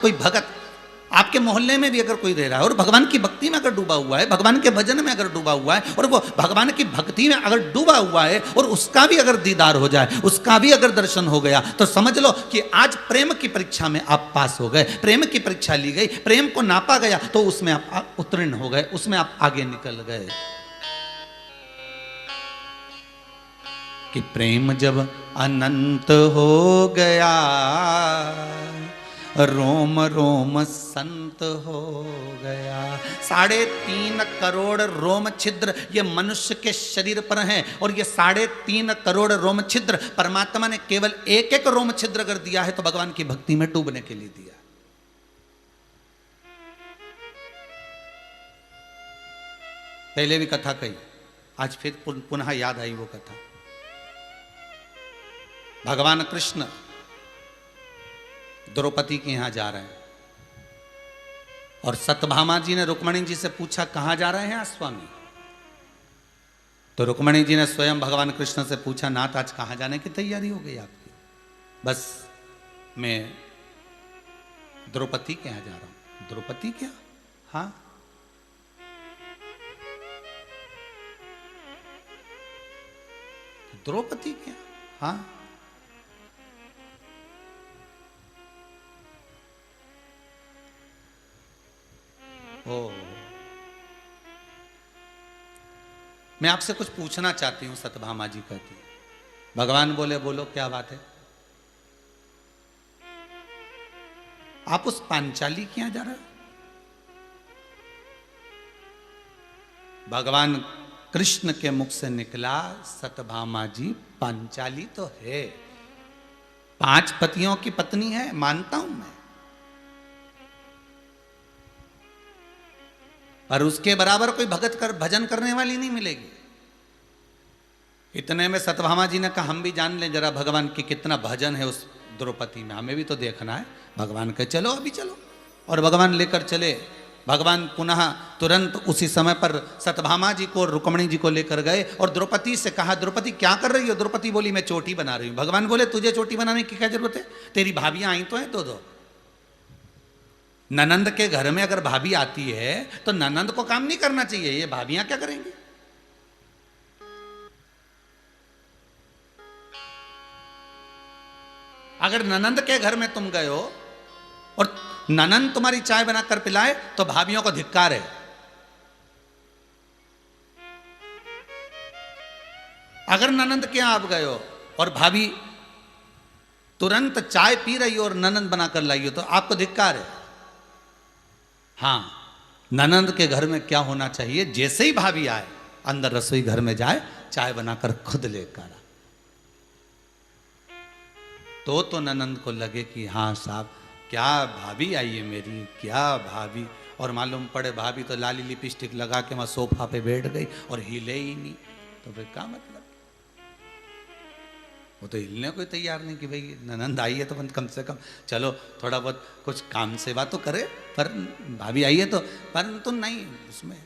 कोई भगत आपके मोहल्ले में भी अगर कोई रह रहा है और भगवान की भक्ति में अगर डूबा हुआ है, भगवान के भजन में अगर डूबा हुआ है और वो भगवान की भक्ति में अगर डूबा हुआ है और उसका भी अगर दीदार हो जाए, उसका भी अगर दर्शन हो गया, तो समझ लो कि आज प्रेम की परीक्षा में आप पास हो गए, प्रेम की परीक्षा ली गई, प्रेम को नापा गया तो उसमें आप उत्तीर्ण हो गए, उसमें आप आगे निकल गए। कि प्रेम जब अनंत हो गया, रोम रोम संत हो गया। 3.5 करोड़ रोम छिद्र ये मनुष्य के शरीर पर हैं और ये 3.5 करोड़ रोम छिद्र परमात्मा ने केवल एक रोम छिद्र अगर दिया है तो भगवान की भक्ति में डूबने के लिए दिया। पहले भी कथा कही, आज फिर पुनः याद आई वो कथा। भगवान कृष्ण द्रौपदी के यहां जा रहे हैं और सत्यभामा जी ने रुक्मणी जी से पूछा कहां जा रहे हैं स्वामी? तो रुक्मणी जी ने स्वयं भगवान कृष्ण से पूछा, नाथ आज कहां जाने की तैयारी हो गई आपकी? बस मैं द्रौपदी के यहां जा रहा हूं। द्रौपदी क्या? हाँ, द्रौपदी क्या? हाँ, ओ, मैं आपसे कुछ पूछना चाहती हूं। सत्यभामा जी कहती है। भगवान बोले, बोलो क्या बात है? आप उस पांचाली के यहां जा रहे हो? भगवान कृष्ण के मुख से निकला, सत्यभामा जी पांचाली तो है, 5 पतियों की पत्नी है, मानता हूं मैं, पर उसके बराबर कोई भजन करने वाली नहीं मिलेगी। इतने में सत्यभामा जी ने कहा, हम भी जान लें जरा भगवान की कितना भजन है उस द्रौपदी में, हमें भी तो देखना है। भगवान कहे चलो अभी चलो, और भगवान लेकर चले। भगवान पुनः तुरंत उसी समय पर सत्यभामा जी को, रुक्मणी जी को लेकर गए और द्रौपदी से कहा, द्रौपदी क्या कर रही हो? द्रौपदी बोली, मैं चोटी बना रही हूं। भगवान बोले, तुझे चोटी बनाने की क्या जरूरत है? तेरी भाभियां आई तो है दो। ननंद के घर में अगर भाभी आती है तो ननंद को काम नहीं करना चाहिए, ये भाभियां क्या करेंगी? अगर ननंद के घर में तुम गए हो और ननंद तुम्हारी चाय बनाकर पिलाए तो भाभियों को धिक्कार है। अगर ननंद के यहां आप गए हो और भाभी तुरंत चाय पी रही हो और ननंद बनाकर लाई हो तो आपको धिक्कार है। हाँ, ननंद के घर में क्या होना चाहिए? जैसे ही भाभी आए अंदर रसोई घर में जाए, चाय बनाकर खुद लेकर आए, तो ननंद को लगे कि हाँ साहब, क्या भाभी आई है मेरी, क्या भाभी। और मालूम पड़े भाभी तो लाली लिपस्टिक लगा के वहां सोफा पे बैठ गई और हिले ही नहीं, तो फिर क्या मतलब? वो तो हिलने को तैयार नहीं कि भाई ननंद आई है तो कम से कम चलो थोड़ा बहुत कुछ काम सेवा तो करे, पर भाभी आई है तो, परंतु नहीं उसमें।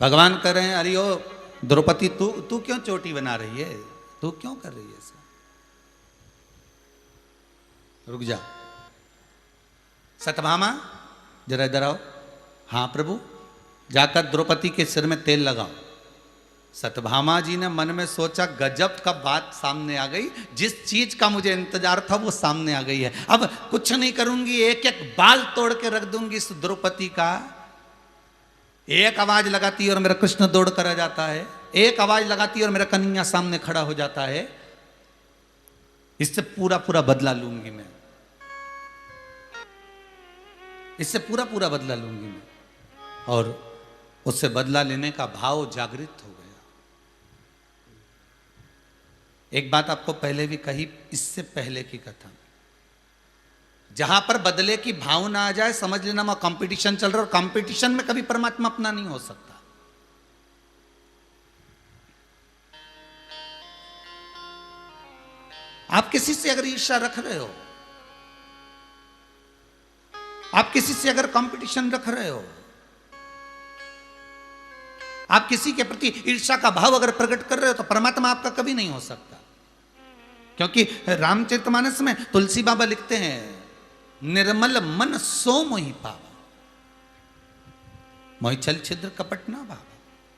भगवान कह रहे हैं, अरे ओ द्रौपदी, तू क्यों चोटी बना रही है? तू क्यों कर रही है ऐसा? रुक जा सत्यभामा, जरा इधर आओ। हाँ प्रभु। जाकर द्रौपदी के सिर में तेल लगाओ। सत्यभामा जी ने मन में सोचा, गजब का बात सामने आ गई, जिस चीज का मुझे इंतजार था वो सामने आ गई है। अब कुछ नहीं करूंगी, एक बाल तोड़ के रख दूंगी इस द्रौपदी का। एक आवाज लगाती है और मेरा कृष्ण दौड़ कर आ जाता है, एक आवाज लगाती है और मेरा कन्हैया सामने खड़ा हो जाता है। इससे पूरा बदला लूंगी मैं, इससे पूरा बदला लूंगी मैं। और उससे बदला लेने का भाव जागृत हो गया। एक बात आपको पहले भी कही, इससे पहले की कथा, जहां पर बदले की भावना आ जाए समझ लेना वहां कंपटीशन चल रहा है, और कंपटीशन में कभी परमात्मा अपना नहीं हो सकता। आप किसी से अगर ईर्ष्या रख रहे हो, आप किसी से अगर कंपटीशन रख रहे हो, आप किसी के प्रति ईर्ष्या का भाव अगर प्रकट कर रहे हो तो परमात्मा आपका कभी नहीं हो सकता। क्योंकि रामचरितमानस में तुलसी बाबा लिखते हैं, निर्मल मन सो मोहि पावा। मोहि छल छिद्र कपट ना भावा।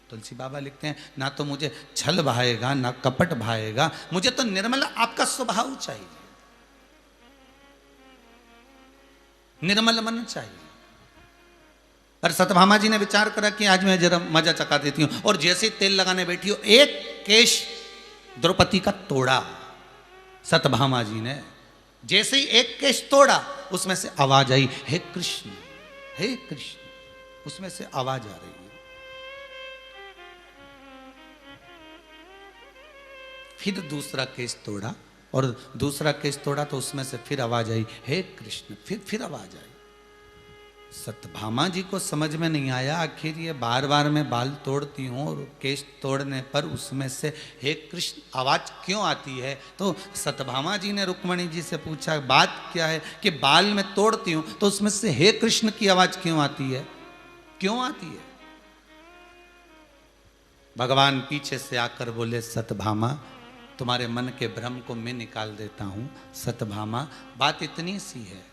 तुलसी बाबा लिखते हैं, ना तो मुझे छल भाएगा ना कपट भाएगा, मुझे तो निर्मल आपका स्वभाव चाहिए, निर्मल मन चाहिए। पर सत्यभामा जी ने विचार करा कि आज मैं जरा मजा चखा देती हूं, और जैसे ही तेल लगाने बैठी हो, एक केश द्रौपदी का तोड़ा सत्यभामा जी ने। जैसे ही एक केश तोड़ा, उसमें से आवाज आई, हे कृष्ण, हे कृष्ण। उसमें से आवाज आ रही है। फिर दूसरा केस तोड़ा, और दूसरा केस तोड़ा तो उसमें से फिर आवाज आई, हे कृष्ण। फिर आवाज आई। सत्यभामा जी को समझ में नहीं आया, आखिर ये बार बार मैं बाल तोड़ती हूँ और केश तोड़ने पर उसमें से हे कृष्ण आवाज क्यों आती है। तो सत्यभामा जी ने रुक्मणी जी से पूछा, बात क्या है कि बाल में तोड़ती हूँ तो उसमें से हे कृष्ण की आवाज क्यों आती है, क्यों आती है। भगवान पीछे से आकर बोले, सत्यभामा तुम्हारे मन के भ्रम को मैं निकाल देता हूं। सत्यभामा बात इतनी सी है,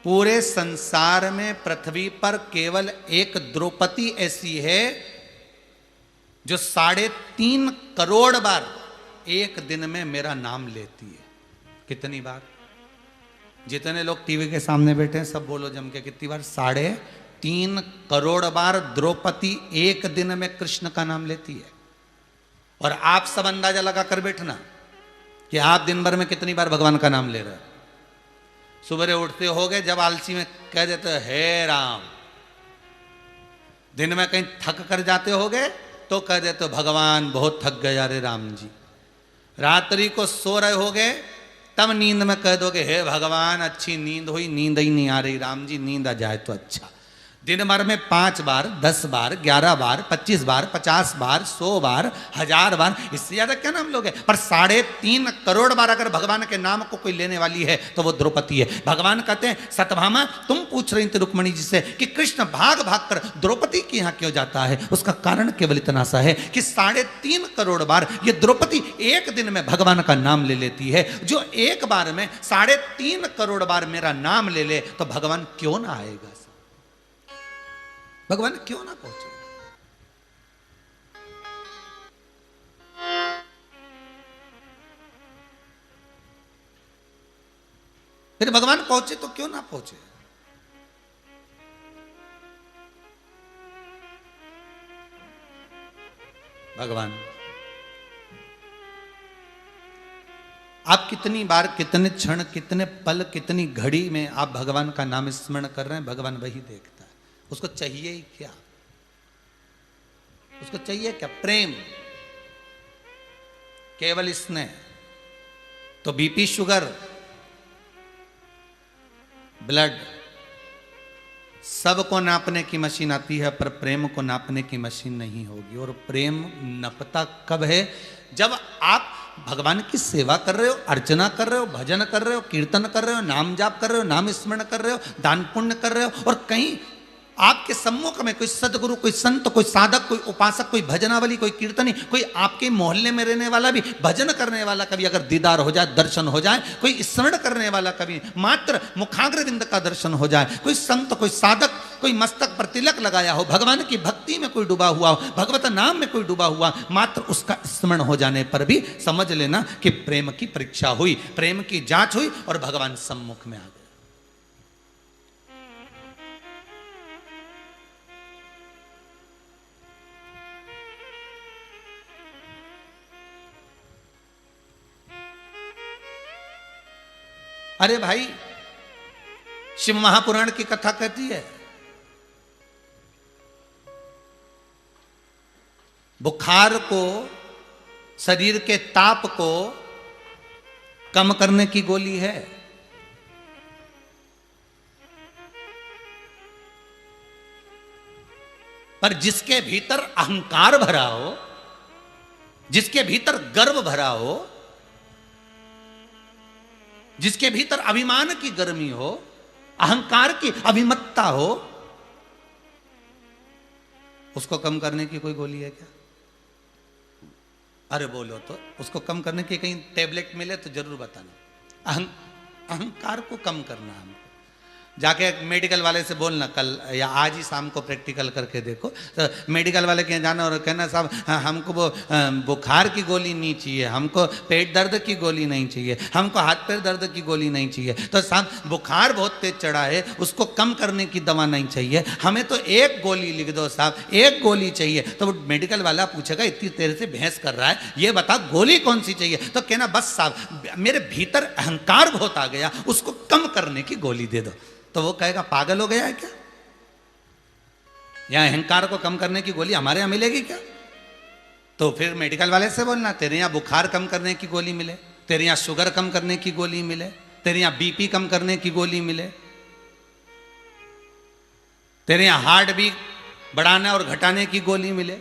पूरे संसार में पृथ्वी पर केवल एक द्रौपदी ऐसी है जो 3.5 करोड़ बार एक दिन में मेरा नाम लेती है। कितनी बार? जितने लोग टीवी के सामने बैठे हैं सब बोलो जम के, कितनी बार? 3.5 करोड़ बार द्रौपदी एक दिन में कृष्ण का नाम लेती है। और आप सब अंदाजा लगा कर बैठना कि आप दिन भर में कितनी बार भगवान का नाम ले रहे हो। सुबह उठते होगे, जब आलसी में कह देते हो हे राम, दिन में कहीं थक कर जाते होगे तो कह देते हो भगवान बहुत थक गया रे राम जी। रात्रि को सो रहे होगे तब नींद में कह दोगे, हे भगवान अच्छी नींद हुई, नींद ही नहीं आ रही राम जी, नींद आ जाए तो अच्छा। दिन भर में 5 बार, 10 बार, 11 बार, 25 बार, 50 बार, 100 बार, 1000 बार, इससे ज्यादा क्या नाम लोगे। पर 3.5 करोड़ बार अगर भगवान के नाम को कोई लेने वाली है तो वो द्रौपदी है। भगवान कहते हैं, सत्यभामा तुम पूछ रही थी रुक्मणी जी से कि कृष्ण भाग भाग कर द्रौपदी के यहां क्यों जाता है। उसका कारण केवल इतना सा है कि 3.5 करोड़ बार ये द्रौपदी एक दिन में भगवान का नाम ले लेती है। जो एक बार में 3.5 करोड़ बार मेरा नाम ले ले तो भगवान क्यों ना आएगा, भगवान क्यों ना पहुंचे। फिर भगवान पहुंचे तो क्यों ना पहुंचे। भगवान आप कितनी बार, कितने क्षण, कितने पल, कितनी घड़ी में आप भगवान का नाम स्मरण कर रहे हैं, भगवान वही देखता है। उसको चाहिए ही क्या, उसको चाहिए क्या? प्रेम, केवल स्नेह। तो बीपी, शुगर, ब्लड सबको नापने की मशीन आती है, पर प्रेम को नापने की मशीन नहीं होगी। और प्रेम नपता कब है? जब आप भगवान की सेवा कर रहे हो, अर्चना कर रहे हो, भजन कर रहे हो, कीर्तन कर रहे हो, नाम जाप कर रहे हो, नाम स्मरण कर रहे हो, दान पुण्य कर रहे हो, और कहीं आपके सम्मुख में कोई सदगुरु, कोई संत, कोई साधक, कोई उपासक, कोई भजनावली, कोई कीर्तनी, कोई आपके मोहल्ले में रहने वाला भी भजन करने वाला कभी अगर दीदार हो जाए, दर्शन हो जाए, कोई स्मरण करने वाला कभी मात्र मुखाग्र बिंद का दर्शन हो जाए, कोई संत, कोई साधक, कोई मस्तक पर तिलक लगाया हो, भगवान की भक्ति में कोई डूबा हुआ हो, भगवत नाम में कोई डूबा हुआ, मात्र उसका स्मरण हो जाने पर भी समझ लेना कि प्रेम की परीक्षा हुई, प्रेम की जांच हुई और भगवान सम्मुख में आ गए। अरे भाई, शिव महापुराण की कथा कहती है, बुखार को, शरीर के ताप को कम करने की गोली है। पर जिसके भीतर अहंकार भरा हो, जिसके भीतर गर्व भरा हो, जिसके भीतर अभिमान की गर्मी हो, अहंकार की अभिमत्ता हो, उसको कम करने की कोई गोली है क्या? अरे बोलो तो, उसको कम करने की कहीं टेबलेट मिले तो जरूर बताना। अहंकार को कम करना है हमको। जाके मेडिकल वाले से बोलना कल या आज ही शाम को प्रैक्टिकल करके देखो, तो मेडिकल वाले के यहाँ जाना और कहना साहब हमको वो बुखार की गोली नहीं चाहिए, हमको पेट दर्द की गोली नहीं चाहिए, हमको हाथ पैर दर्द की गोली नहीं चाहिए, तो साहब बुखार बहुत तेज चढ़ा है उसको कम करने की दवा नहीं चाहिए, हमें तो एक गोली लिख दो साहब, एक गोली चाहिए। तो वो मेडिकल वाला पूछेगा इतनी देर से बहस कर रहा है, ये बता गोली कौन सी चाहिए? तो कहना बस साहब मेरे भीतर अहंकार बहुत आ गया, उसको कम करने की गोली दे दो। तो वो कहेगा पागल हो गया है क्या? यहां अहंकार को कम करने की गोली हमारे यहां मिलेगी क्या? तो फिर मेडिकल वाले से बोलना तेरे यहां बुखार कम करने की गोली मिले, तेरे यहां शुगर कम करने की गोली मिले, तेरे यहां बीपी कम करने की गोली मिले, तेरे यहां हार्ट बीट बढ़ाने और घटाने की गोली मिले,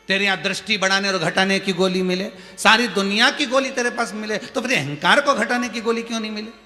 तेरे यहां दृष्टि बढ़ाने और घटाने की गोली मिले, सारी दुनिया की गोली तेरे पास मिले, तो फिर अहंकार को घटाने की गोली क्यों नहीं मिले?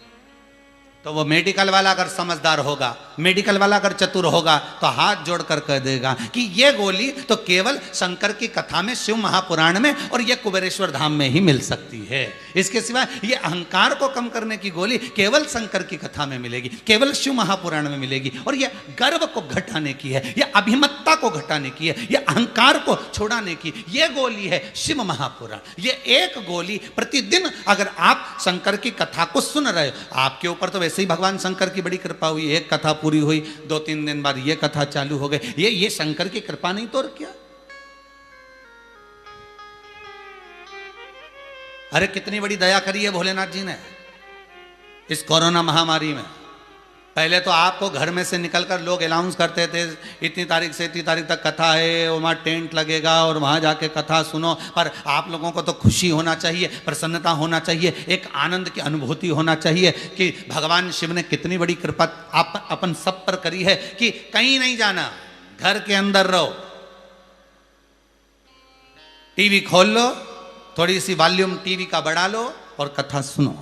तो वो मेडिकल वाला अगर समझदार होगा, मेडिकल वाला अगर चतुर होगा, तो हाथ जोड़कर कह देगा कि ये गोली तो केवल शंकर की कथा में, शिव महापुराण में और ये कुबेरेश्वर धाम में ही मिल सकती है। इसके सिवा ये अहंकार को कम करने की गोली केवल शंकर की कथा में मिलेगी, केवल शिव महापुराण में मिलेगी। और ये गर्व को घटाने की है, ये अभिमत्ता को घटाने की है, ये अहंकार को छुड़ाने की ये गोली है शिव महापुराण। ये एक गोली प्रतिदिन अगर आप शंकर की कथा को सुन रहे हो, आपके ऊपर तो वैसे ही भगवान शंकर की बड़ी कृपा हुई, एक कथा पूरी हुई, 2-3 दिन बाद ये कथा चालू हो गई, ये शंकर की कृपा नहीं तो और क्या? अरे कितनी बड़ी दया करी है भोलेनाथ जी ने इस कोरोना महामारी में। पहले तो आपको घर में से निकलकर लोग अनाउंस करते थे इतनी तारीख से इतनी तारीख तक कथा है, वहाँ टेंट लगेगा और वहाँ जाके कथा सुनो। पर आप लोगों को तो खुशी होना चाहिए, प्रसन्नता होना चाहिए, एक आनंद की अनुभूति होना चाहिए कि भगवान शिव ने कितनी बड़ी कृपा आप अपन सब पर करी है कि कहीं नहीं जाना, घर के अंदर रहो, टीवी खोल लो, थोड़ी सी वॉल्यूम टीवी का बढ़ा लो और कथा सुनो।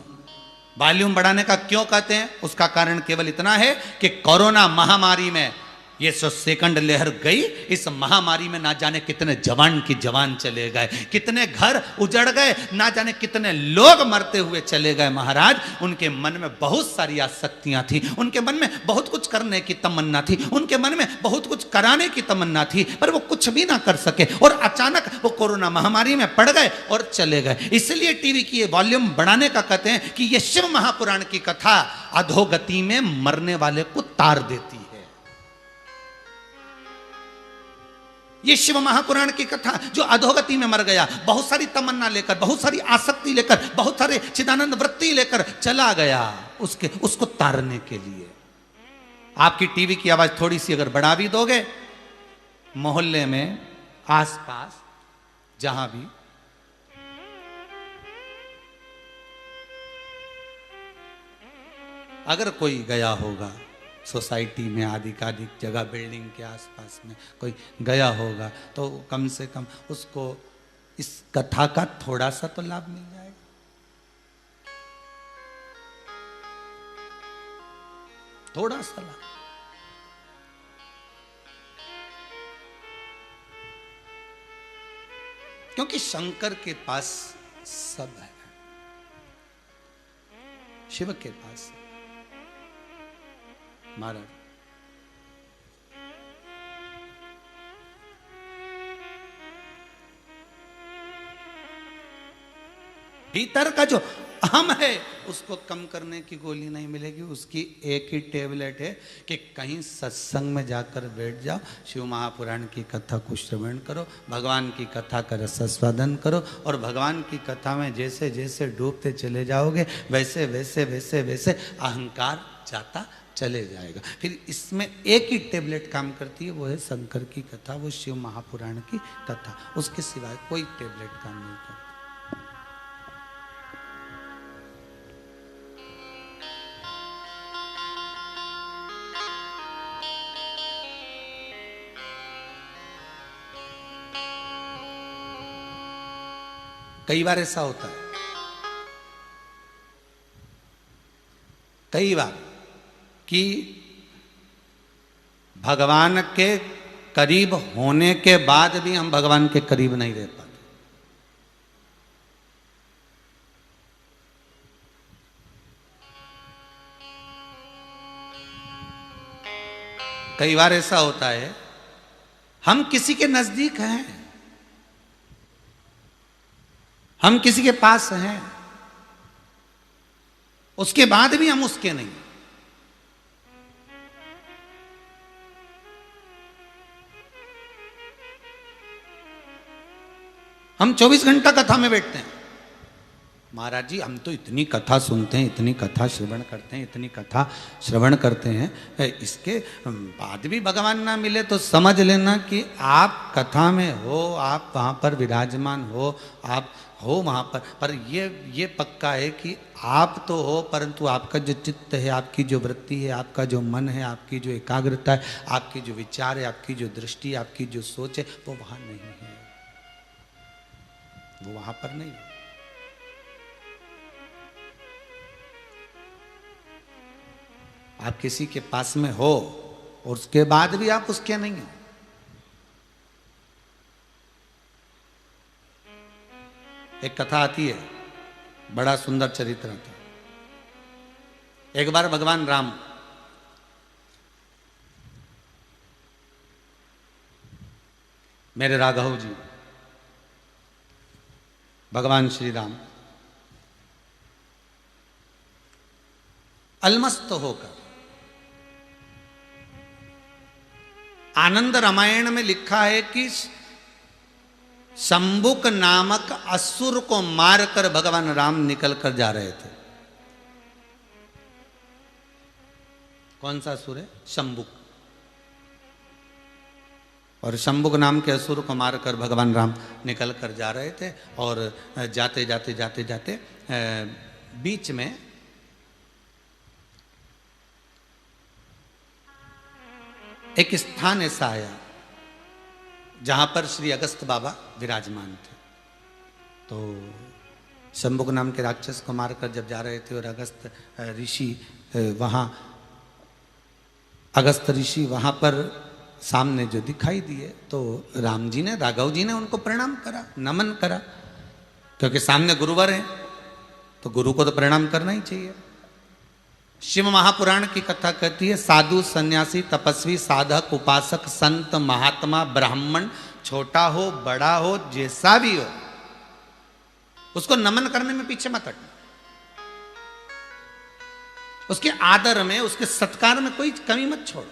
वॉल्यूम बढ़ाने का क्यों कहते हैं? उसका कारण केवल इतना है कि कोरोना महामारी में ये 100 लहर गई, इस महामारी में ना जाने कितने जवान की जवान चले गए, कितने घर उजड़ गए, ना जाने कितने लोग मरते हुए चले गए। महाराज उनके मन में बहुत सारी आसक्तियां थी, उनके मन में बहुत कुछ करने की तमन्ना थी, उनके मन में बहुत कुछ कराने की तमन्ना थी, पर वो कुछ भी ना कर सके और अचानक वो कोरोना महामारी में पड़ गए और चले गए। इसलिए टीवी की ये वॉल्यूम बढ़ाने का कहते हैं कि ये शिव महापुराण की कथा अधोगति में मरने वाले को तार देती है। ये शिव महापुराण की कथा जो अधोगति में मर गया, बहुत सारी तमन्ना लेकर, बहुत सारी आसक्ति लेकर, बहुत सारे चिदानंद वृत्ति लेकर चला गया, उसको तारने के लिए। आपकी टीवी की आवाज थोड़ी सी अगर बढ़ा भी दोगे, मोहल्ले में आसपास जहां भी अगर कोई गया होगा, सोसाइटी में आधिकाधिक जगह बिल्डिंग के आसपास में कोई गया होगा, तो कम से कम उसको इस कथा का थोड़ा सा तो लाभ मिल जाएगा। थोड़ा सा लाभ। क्योंकि शंकर के पास सब है, शिव के पास महाराज भीतर का जो अहम है उसको कम करने की गोली नहीं मिलेगी। उसकी एक ही टेबलेट है कि कहीं सत्संग में जाकर बैठ जाओ, शिव महापुराण की कथा को श्रवण करो, भगवान की कथा का रसास्वादन करो, और भगवान की कथा में जैसे जैसे डूबते चले जाओगे वैसे वैसे वैसे वैसे अहंकार जाता चले जाएगा। फिर इसमें एक ही टेबलेट काम करती है, वो है शंकर की कथा, वो शिव महापुराण की कथा, उसके सिवाय कोई टेबलेट काम नहीं करता। कई बार ऐसा होता है, कई बार कि भगवान के करीब होने के बाद भी हम भगवान के करीब नहीं रह पाते। कई बार ऐसा होता है, हम किसी के नजदीक हैं, हम किसी के पास हैं, उसके बाद भी हम उसके नहीं। हम 24 घंटा कथा में बैठते हैं, महाराज जी हम तो इतनी कथा सुनते हैं, इतनी कथा श्रवण करते हैं, इतनी कथा श्रवण करते हैं, इसके बाद भी भगवान ना मिले तो समझ लेना कि आप कथा में हो, आप वहाँ पर विराजमान हो, आप हो वहाँ पर ये पक्का है कि आप तो हो, परंतु आपका जो चित्त है, आपकी जो वृत्ति है, आपका जो मन है, आपकी जो एकाग्रता है, आपके जो विचार है, आपकी जो दृष्टि, आपकी जो सोच है, वो वहाँ नहीं है, वो वहाँ पर नहीं है। आप किसी के पास में हो और उसके बाद भी आप उसके नहीं हो। एक कथा आती है, बड़ा सुंदर चरित्र था। एक बार भगवान राम मेरे राघव जी, भगवान श्री राम अलमस्त होकर, आनंद रामायण में लिखा है कि शंबुक नामक असुर को मारकर भगवान राम निकल कर जा रहे थे। कौन सा असुर है? शंबुक। और शंबुक नाम के असुर को मारकर भगवान राम निकल कर जा रहे थे, और जाते जाते जाते जाते बीच में एक स्थान ऐसा आया जहां पर श्री अगस्त बाबा विराजमान थे। तो शंबुक नाम के राक्षस को मारकर जब जा रहे थे और अगस्त ऋषि वहां पर सामने जो दिखाई दिए, तो राम जी ने, राघव जी ने उनको प्रणाम करा, नमन करा, क्योंकि सामने गुरुवर है तो गुरु को तो प्रणाम करना ही चाहिए। शिव महापुराण की कथा कहती है, साधु सन्यासी तपस्वी साधक उपासक संत महात्मा ब्राह्मण, छोटा हो बड़ा हो जैसा भी हो, उसको नमन करने में पीछे मत हटना। उसके आदर में, उसके सत्कार में कोई कमी मत छोड़ो।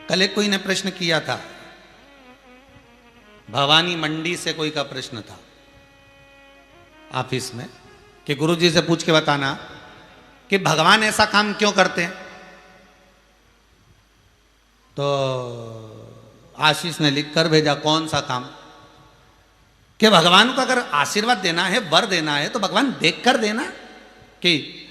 कल एक कोई ने प्रश्न किया था, भवानी मंडी से कोई का प्रश्न था ऑफिस में, कि गुरुजी से पूछ के बताना कि भगवान ऐसा काम क्यों करते हैं। तो आशीष ने लिख कर भेजा, कौन सा काम? कि भगवान को अगर आशीर्वाद देना है, वर देना है, तो भगवान देख कर देना कि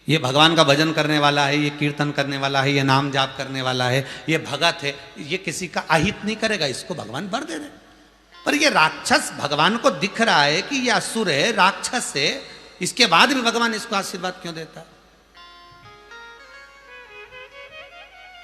ये भगवान का भजन करने वाला है, ये कीर्तन करने वाला है, ये नाम जाप करने वाला है, ये भगत है, ये किसी का अहित नहीं करेगा, इसको भगवान वर दे दे। पर ये राक्षस, भगवान को दिख रहा है कि ये असुर है, राक्षस है, इसके बाद भी भगवान इसको आशीर्वाद क्यों देता है?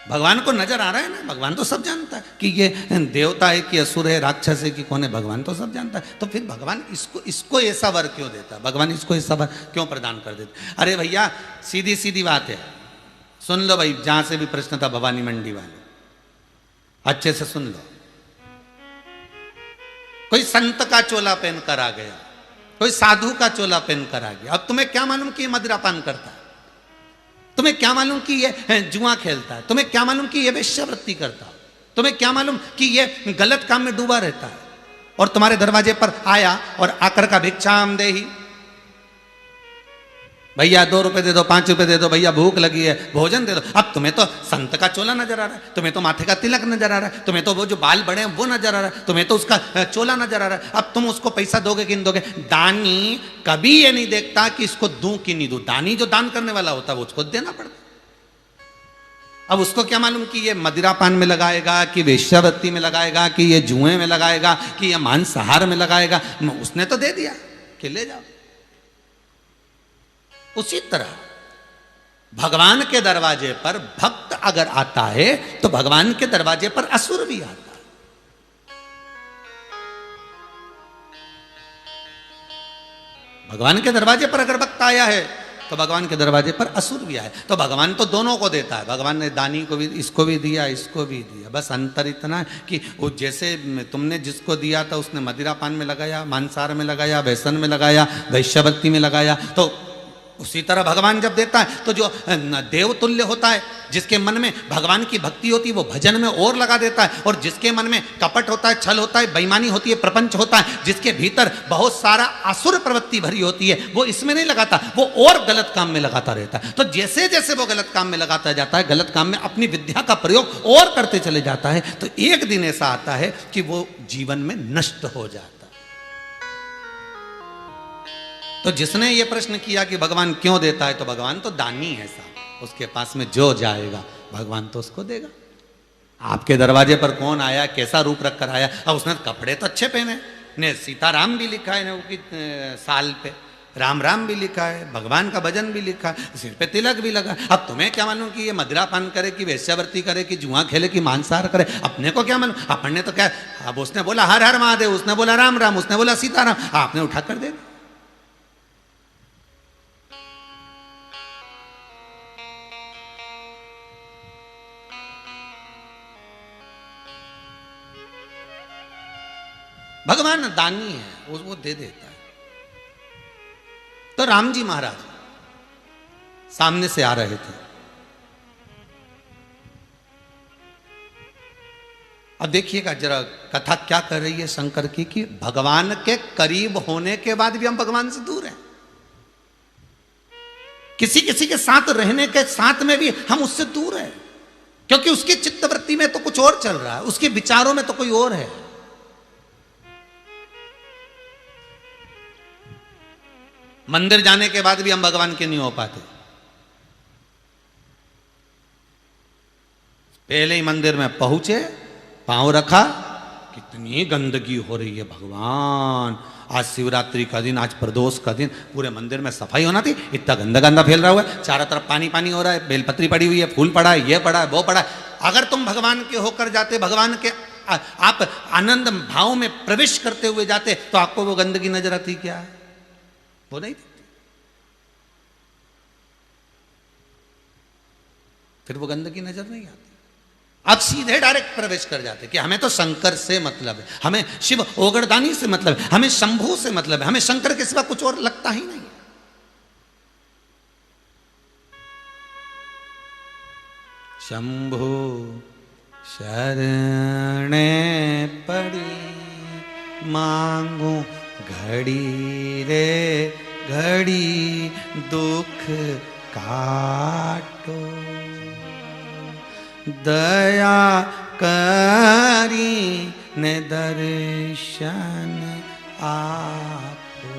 भगवान को नजर आ रहा है ना, भगवान तो सब जानता है कि ये देवता है कि असुर है, राक्षस है कि कौन है, भगवान तो सब जानता है। तो फिर भगवान इसको ऐसा वर क्यों देता है? भगवान इसको ऐसा वर क्यों प्रदान कर देता? अरे भैया सीधी सीधी बात है, सुन लो भाई, जहां से भी प्रश्न था भवानी मंडी वाले, अच्छे से सुन लो। कोई संत का चोला पहन कर आ गया, कोई साधु का चोला पहन कर आ गया, अब तुम्हें क्या मालूम कि ये मदिरापान करता है? तुम्हें क्या मालूम कि ये जुआ खेलता है? तुम्हें क्या मालूम कि ये वेश्यावृत्ति करता है? तुम्हें क्या मालूम कि ये गलत काम में डूबा रहता है? और तुम्हारे दरवाजे पर आया और आकर का भिक्षाम देही, भैया 2 रुपए दे दो, 5 रुपए दे दो, भैया भूख लगी है, भोजन दे दो। अब तुम्हें तो संत का चोला नजर आ रहा है, तुम्हें तो माथे का तिलक नजर आ रहा है, तुम्हें तो वो जो बाल बड़े हैं वो नजर आ रहा है, तुम्हें तो उसका चोला नजर आ रहा है। अब तुम उसको पैसा दोगे कि नहीं दोगे? दानी कभी ये नहीं देखता कि इसको दूं कि नहीं दूं, दानी जो दान करने वाला होता है वो उसको देना पड़ता। अब उसको क्या मालूम कि ये मदिरापान में लगाएगा, कि वेश्यावृत्ति में लगाएगा, कि ये जुए में लगाएगा, कि ये मांसाहार में लगाएगा? उसने तो दे दिया कि ले जाओ। उसी तरह भगवान के दरवाजे पर भक्त अगर आता है तो भगवान के दरवाजे पर असुर भी आता है। भगवान के दरवाजे पर अगर वक्त आया है तो भगवान के दरवाजे पर असुर भी आए। तो भगवान तो दोनों को देता है। भगवान ने दानी को भी, इसको भी दिया, इसको भी दिया। बस अंतर इतना है कि वो जैसे तुमने जिसको दिया था उसने मदिरा पान में लगाया, मांसाहार में लगाया, व्यसन में लगाया, वैश्यवृत्ति में लगाया, तो उसी तरह भगवान जब देता है तो जो देवतुल्य होता है, जिसके मन में भगवान की भक्ति होती है वो भजन में और लगा देता है, और जिसके मन में कपट होता है, छल होता है, बेईमानी होती है, प्रपंच होता है, जिसके भीतर बहुत सारा असुर प्रवृत्ति भरी होती है, वो इसमें नहीं लगाता, वो और गलत काम में लगाता रहता है। तो जैसे जैसे वो गलत काम में लगाता जाता है, गलत काम में अपनी विद्या का प्रयोग और करते चले जाता है, तो एक दिन ऐसा आता है कि वो जीवन में नष्ट हो जाता है। तो जिसने ये प्रश्न किया कि भगवान क्यों देता है, तो भगवान तो दानी है साहब, उसके पास में जो जाएगा भगवान तो उसको देगा। आपके दरवाजे पर कौन आया, कैसा रूप रख कर आया, अब उसने कपड़े तो अच्छे पहने, ने सीताराम भी लिखा है उसकी साल पे, राम राम भी लिखा है, भगवान का भजन भी लिखा है, सिर पे तिलक भी लगा। अब तुम्हें क्या मालूम कि ये मदिरा पान करे कि वेश्यावृत्ति करे कि जुआ खेले कि मांसाहार करे, अपने को क्या मालूम। अपन ने तो क्या, अब उसने बोला हर हर महादेव, उसने बोला राम राम, उसने बोला सीताराम, आपने उठा कर दे। भगवान दानी है, वो दे देता है। तो राम जी महाराज सामने से आ रहे थे। अब देखिएगा जरा कथा क्या कर रही है शंकर की, कि भगवान के करीब होने के बाद भी हम भगवान से दूर हैं। किसी किसी के साथ रहने के साथ में भी हम उससे दूर हैं, क्योंकि उसकी चित्तवृत्ति में तो कुछ और चल रहा है, उसके विचारों में तो कोई और है। मंदिर जाने के बाद भी हम भगवान के नहीं हो पाते। पहले ही मंदिर में पहुंचे, पांव रखा, कितनी गंदगी हो रही है भगवान। आज शिवरात्रि का दिन, आज प्रदोष का दिन, पूरे मंदिर में सफाई होना थी, इतना गंदा गंदा फैल रहा हुआ है, चारों तरफ पानी पानी हो रहा है, बेलपत्री पड़ी हुई है, फूल पड़ा है, ये पड़ा है, वो पड़ा है। अगर तुम भगवान के होकर जाते, भगवान के आप आनंद भाव में प्रवेश करते हुए जाते, तो आपको वो गंदगी नजर आती क्या? वो नहीं थी। फिर वो गंदगी नजर नहीं आती। आप सीधे डायरेक्ट प्रवेश कर जाते कि हमें तो शंकर से मतलब है, हमें शिव ओगरदानी से मतलब है, हमें शंभू से मतलब है, हमें शंकर के सिवा कुछ और लगता ही नहीं है। शंभू शरणे पड़ी मांगू घड़ी रे घड़ी दुख काटो, दया करी ने दर्शन आपो।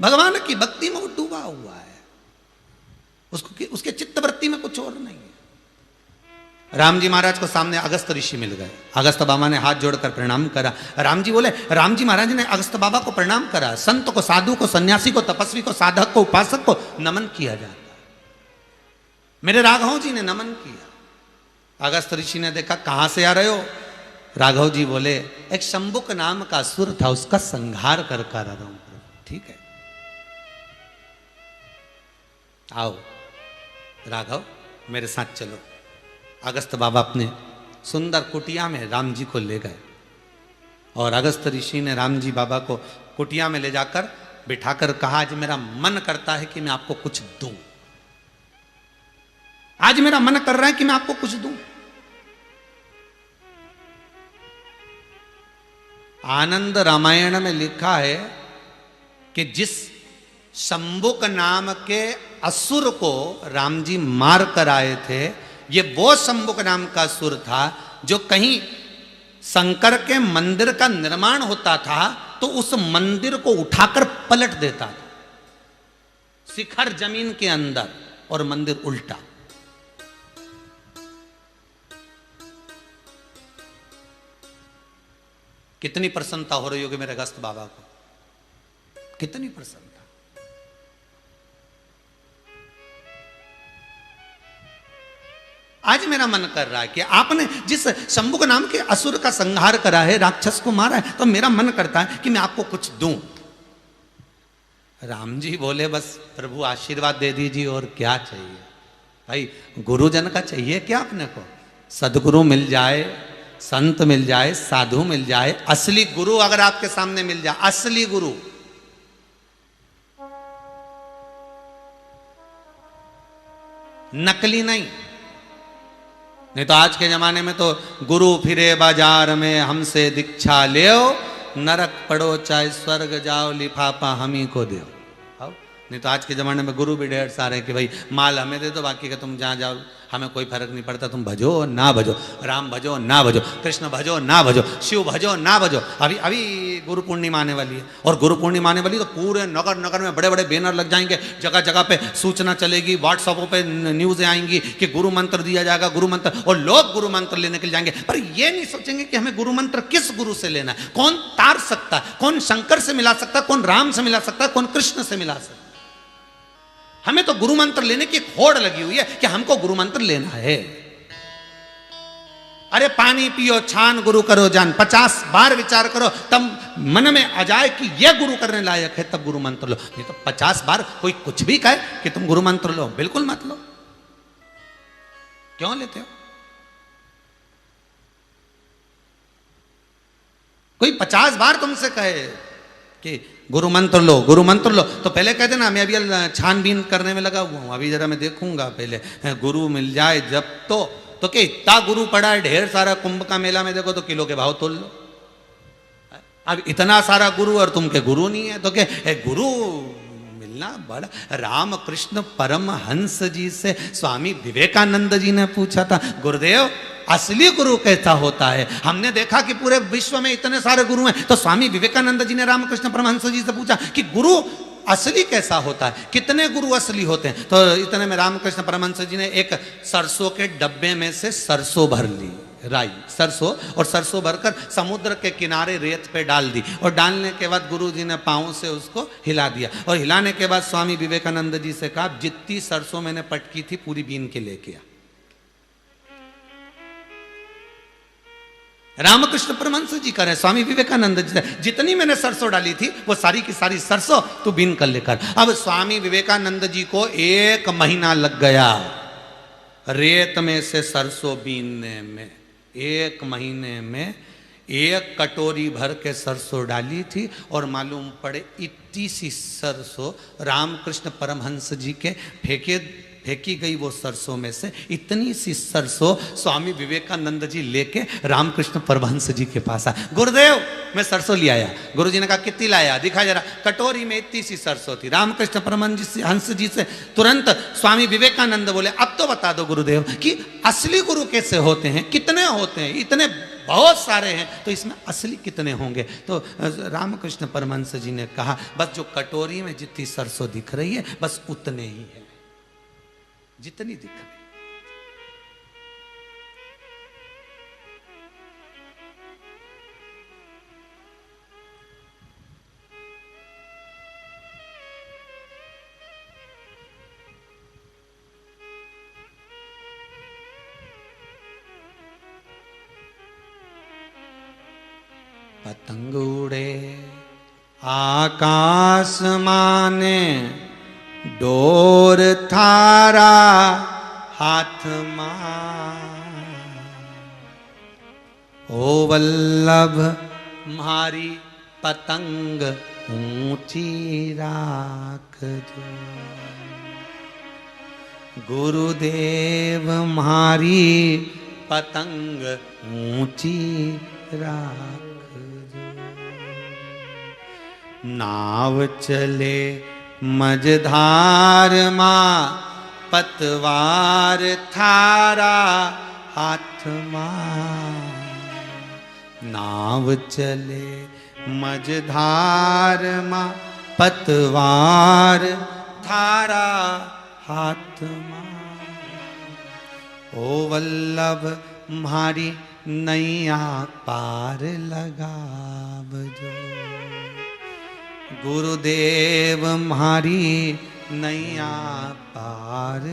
भगवान की भक्ति में वो डूबा हुआ है, उसको उसके चित्तवृत्ति में कुछ और नहीं है। राम जी महाराज को सामने अगस्त ऋषि मिल गए। अगस्त बाबा ने हाथ जोड़कर प्रणाम करा। राम जी बोले, राम जी महाराज ने अगस्त बाबा को प्रणाम करा। संत को, साधु को, सन्यासी को, तपस्वी को, साधक को, उपासक को नमन किया जाता है। मेरे राघव जी ने नमन किया। अगस्त ऋषि ने देखा, कहां से आ रहे हो? राघव जी बोले, एक शंभुक नाम का असुर था, उसका संहार कर आ रहा हूं। ठीक है, आओ राघव मेरे साथ चलो। अगस्त बाबा अपने सुंदर कुटिया में राम जी को ले गए, और अगस्त ऋषि ने राम जी बाबा को कुटिया में ले जाकर बिठाकर कहा, आज मेरा मन करता है कि मैं आपको कुछ दूं, आज मेरा मन कर रहा है कि मैं आपको कुछ दूं। आनंद रामायण में लिखा है कि जिस शंभुक नाम के असुर को राम जी मार कर आए थे, ये वो शंभुक नाम का असुर था जो कहीं शंकर के मंदिर का निर्माण होता था तो उस मंदिर को उठाकर पलट देता था, शिखर जमीन के अंदर और मंदिर उल्टा। कितनी प्रसन्नता हो रही होगी मेरे अगस्त बाबा को, कितनी प्रसन्नता। आज मेरा मन कर रहा है कि आपने जिस शंभुक नाम के असुर का संहार करा है, राक्षस को मारा है, तो मेरा मन करता है कि मैं आपको कुछ दूं। राम जी बोले बस प्रभु आशीर्वाद दे दीजिए, और क्या चाहिए भाई, गुरुजन का चाहिए क्या अपने को? सदगुरु मिल जाए, संत मिल जाए, साधु मिल जाए, असली गुरु अगर आपके सामने मिल जाए, असली गुरु, नकली नहीं। नहीं तो आज के जमाने में तो गुरु फिरे बाजार में हमसे दीक्षा ले, नरक पड़ो चाहे स्वर्ग जाओ, लिफाफा हम ही को दो। नहीं तो आज के ज़माने में गुरु भी ढेर सारे कि भाई माल हमें दे दो, बाकी का तुम जहाँ जाओ हमें कोई फर्क नहीं पड़ता, तुम भजो ना भजो, राम भजो ना भजो, कृष्ण भजो ना भजो, शिव भजो ना भजो। अभी अभी गुरु पूर्णिमा आने वाली है, और गुरु पूर्णिमा आने वाली तो पूरे नगर नगर में बड़े बड़े बैनर लग जाएंगे, जगह जगह पे सूचना चलेगी, व्हाट्सएपों पे न्यूज़ आएंगी कि गुरु मंत्र दिया जाएगा, गुरु मंत्र, और लोग गुरु मंत्र लेने के लिए जाएंगे। पर ये नहीं सोचेंगे कि हमें गुरु मंत्र किस गुरु से लेना है, कौन तार सकता है, कौन शंकर से मिला सकता है, कौन राम से मिला सकता है, कौन कृष्ण से मिला सकता है। हमें तो गुरु मंत्र लेने की होड़ लगी हुई है कि हमको गुरु मंत्र लेना है। अरे पानी पियो छान गुरु करो जान, 50 बार विचार करो तब मन में आ जाए कि यह गुरु करने लायक है, तब गुरु मंत्र लो। नहीं तो 50 बार कोई कुछ भी कहे कि तुम गुरु मंत्र लो, बिल्कुल मत लो। क्यों लेते हो? कोई 50 बार तुमसे कहे कि गुरु मंत्र लो, गुरु मंत्र लो, तो पहले कहते ना मैं अभी छानबीन करने में लगा हुआ हूं, अभी जरा मैं देखूंगा पहले गुरु मिल जाए जब तो क्या इतना गुरु पड़ा है ढेर सारा, कुंभ का मेला में देखो तो किलो के भाव तोल लो। अब इतना सारा गुरु और तुम के गुरु नहीं है, तो क्या गुरु मिलना बड़ा। राम कृष्ण परमहंस जी से स्वामी विवेकानंद जी ने पूछा था, गुरुदेव असली गुरु कैसा होता है? हमने देखा कि पूरे विश्व में इतने सारे गुरु हैं, तो स्वामी विवेकानंद जी ने रामकृष्ण परमहंस जी से पूछा कि गुरु असली कैसा होता है, कितने गुरु असली होते हैं? तो इतने में रामकृष्ण परमहंस जी ने एक सरसों के डब्बे में से सरसों भर ली, राई सरसों, और सरसों भरकर समुद्र के किनारे रेत पे डाल दी, और डालने के बाद गुरु जी ने पांव से उसको हिला दिया, और हिलाने के बाद स्वामी विवेकानंद जी से कहा जितनी सरसों मैंने पटकी थी पूरी बीन के लेके आ। रामकृष्ण परमहंस जी कह रहे हैं स्वामी विवेकानंद जी से, जितनी मैंने सरसों डाली थी वो सारी की सारी सरसों तू बीन कर लेकर। अब स्वामी विवेकानंद जी को 1 महीना लग गया रेत में से सरसों बीनने में। 1 महीने में 1 कटोरी भर के सरसों डाली थी, और मालूम पड़े इतनी सी सरसों रामकृष्ण परमहंस जी के फेंकी गई वो सरसों में से इतनी सी सरसों स्वामी विवेकानंद जी लेके रामकृष्ण परमहंस जी के पास आए। गुरुदेव मैं सरसों ले आया। गुरु जी ने कहा कितनी लाया, दिखा जरा। कटोरी में इतनी सी सरसों थी। रामकृष्ण परमहंस जी से तुरंत स्वामी विवेकानंद बोले अब तो बता दो गुरुदेव कि असली गुरु कैसे होते हैं, कितने होते हैं? इतने बहुत सारे हैं, तो इसमें असली कितने होंगे? तो रामकृष्ण परमहंस जी ने कहा बस जो कटोरी में जितनी सरसों दिख रही है बस उतने ही है, जितनी दिख रही। पतंग उड़े आकाश माने, डोर थारा हाथ मां, ओ वल्लभ मारी पतंग ऊंची राख जो, गुरुदेव मारी पतंग ऊंची राख जो, नाव चले मझधार मां, पतवार थारा हाथ मां, नाव चले मझधार मां, पतवार थारा हाथ मां, ओ वल्लभ म्हारी नैया पार लगाव जो, गुरुदेव म्हारी नैया पार।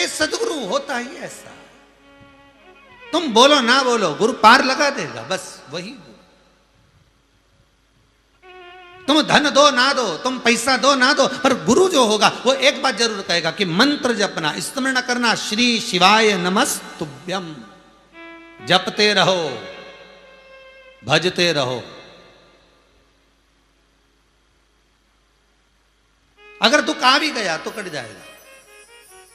भाई सदगुरु होता ही ऐसा, तुम बोलो ना बोलो गुरु पार लगा देगा, बस वही गुरु। तुम धन दो ना दो, तुम पैसा दो ना दो, पर गुरु जो होगा वो एक बात जरूर कहेगा कि मंत्र जपना, स्मरण करना, श्री शिवाय नमस्तुभ्यम, जपते रहो, भजते रहो। अगर दुख आ भी गया तो कट जाएगा।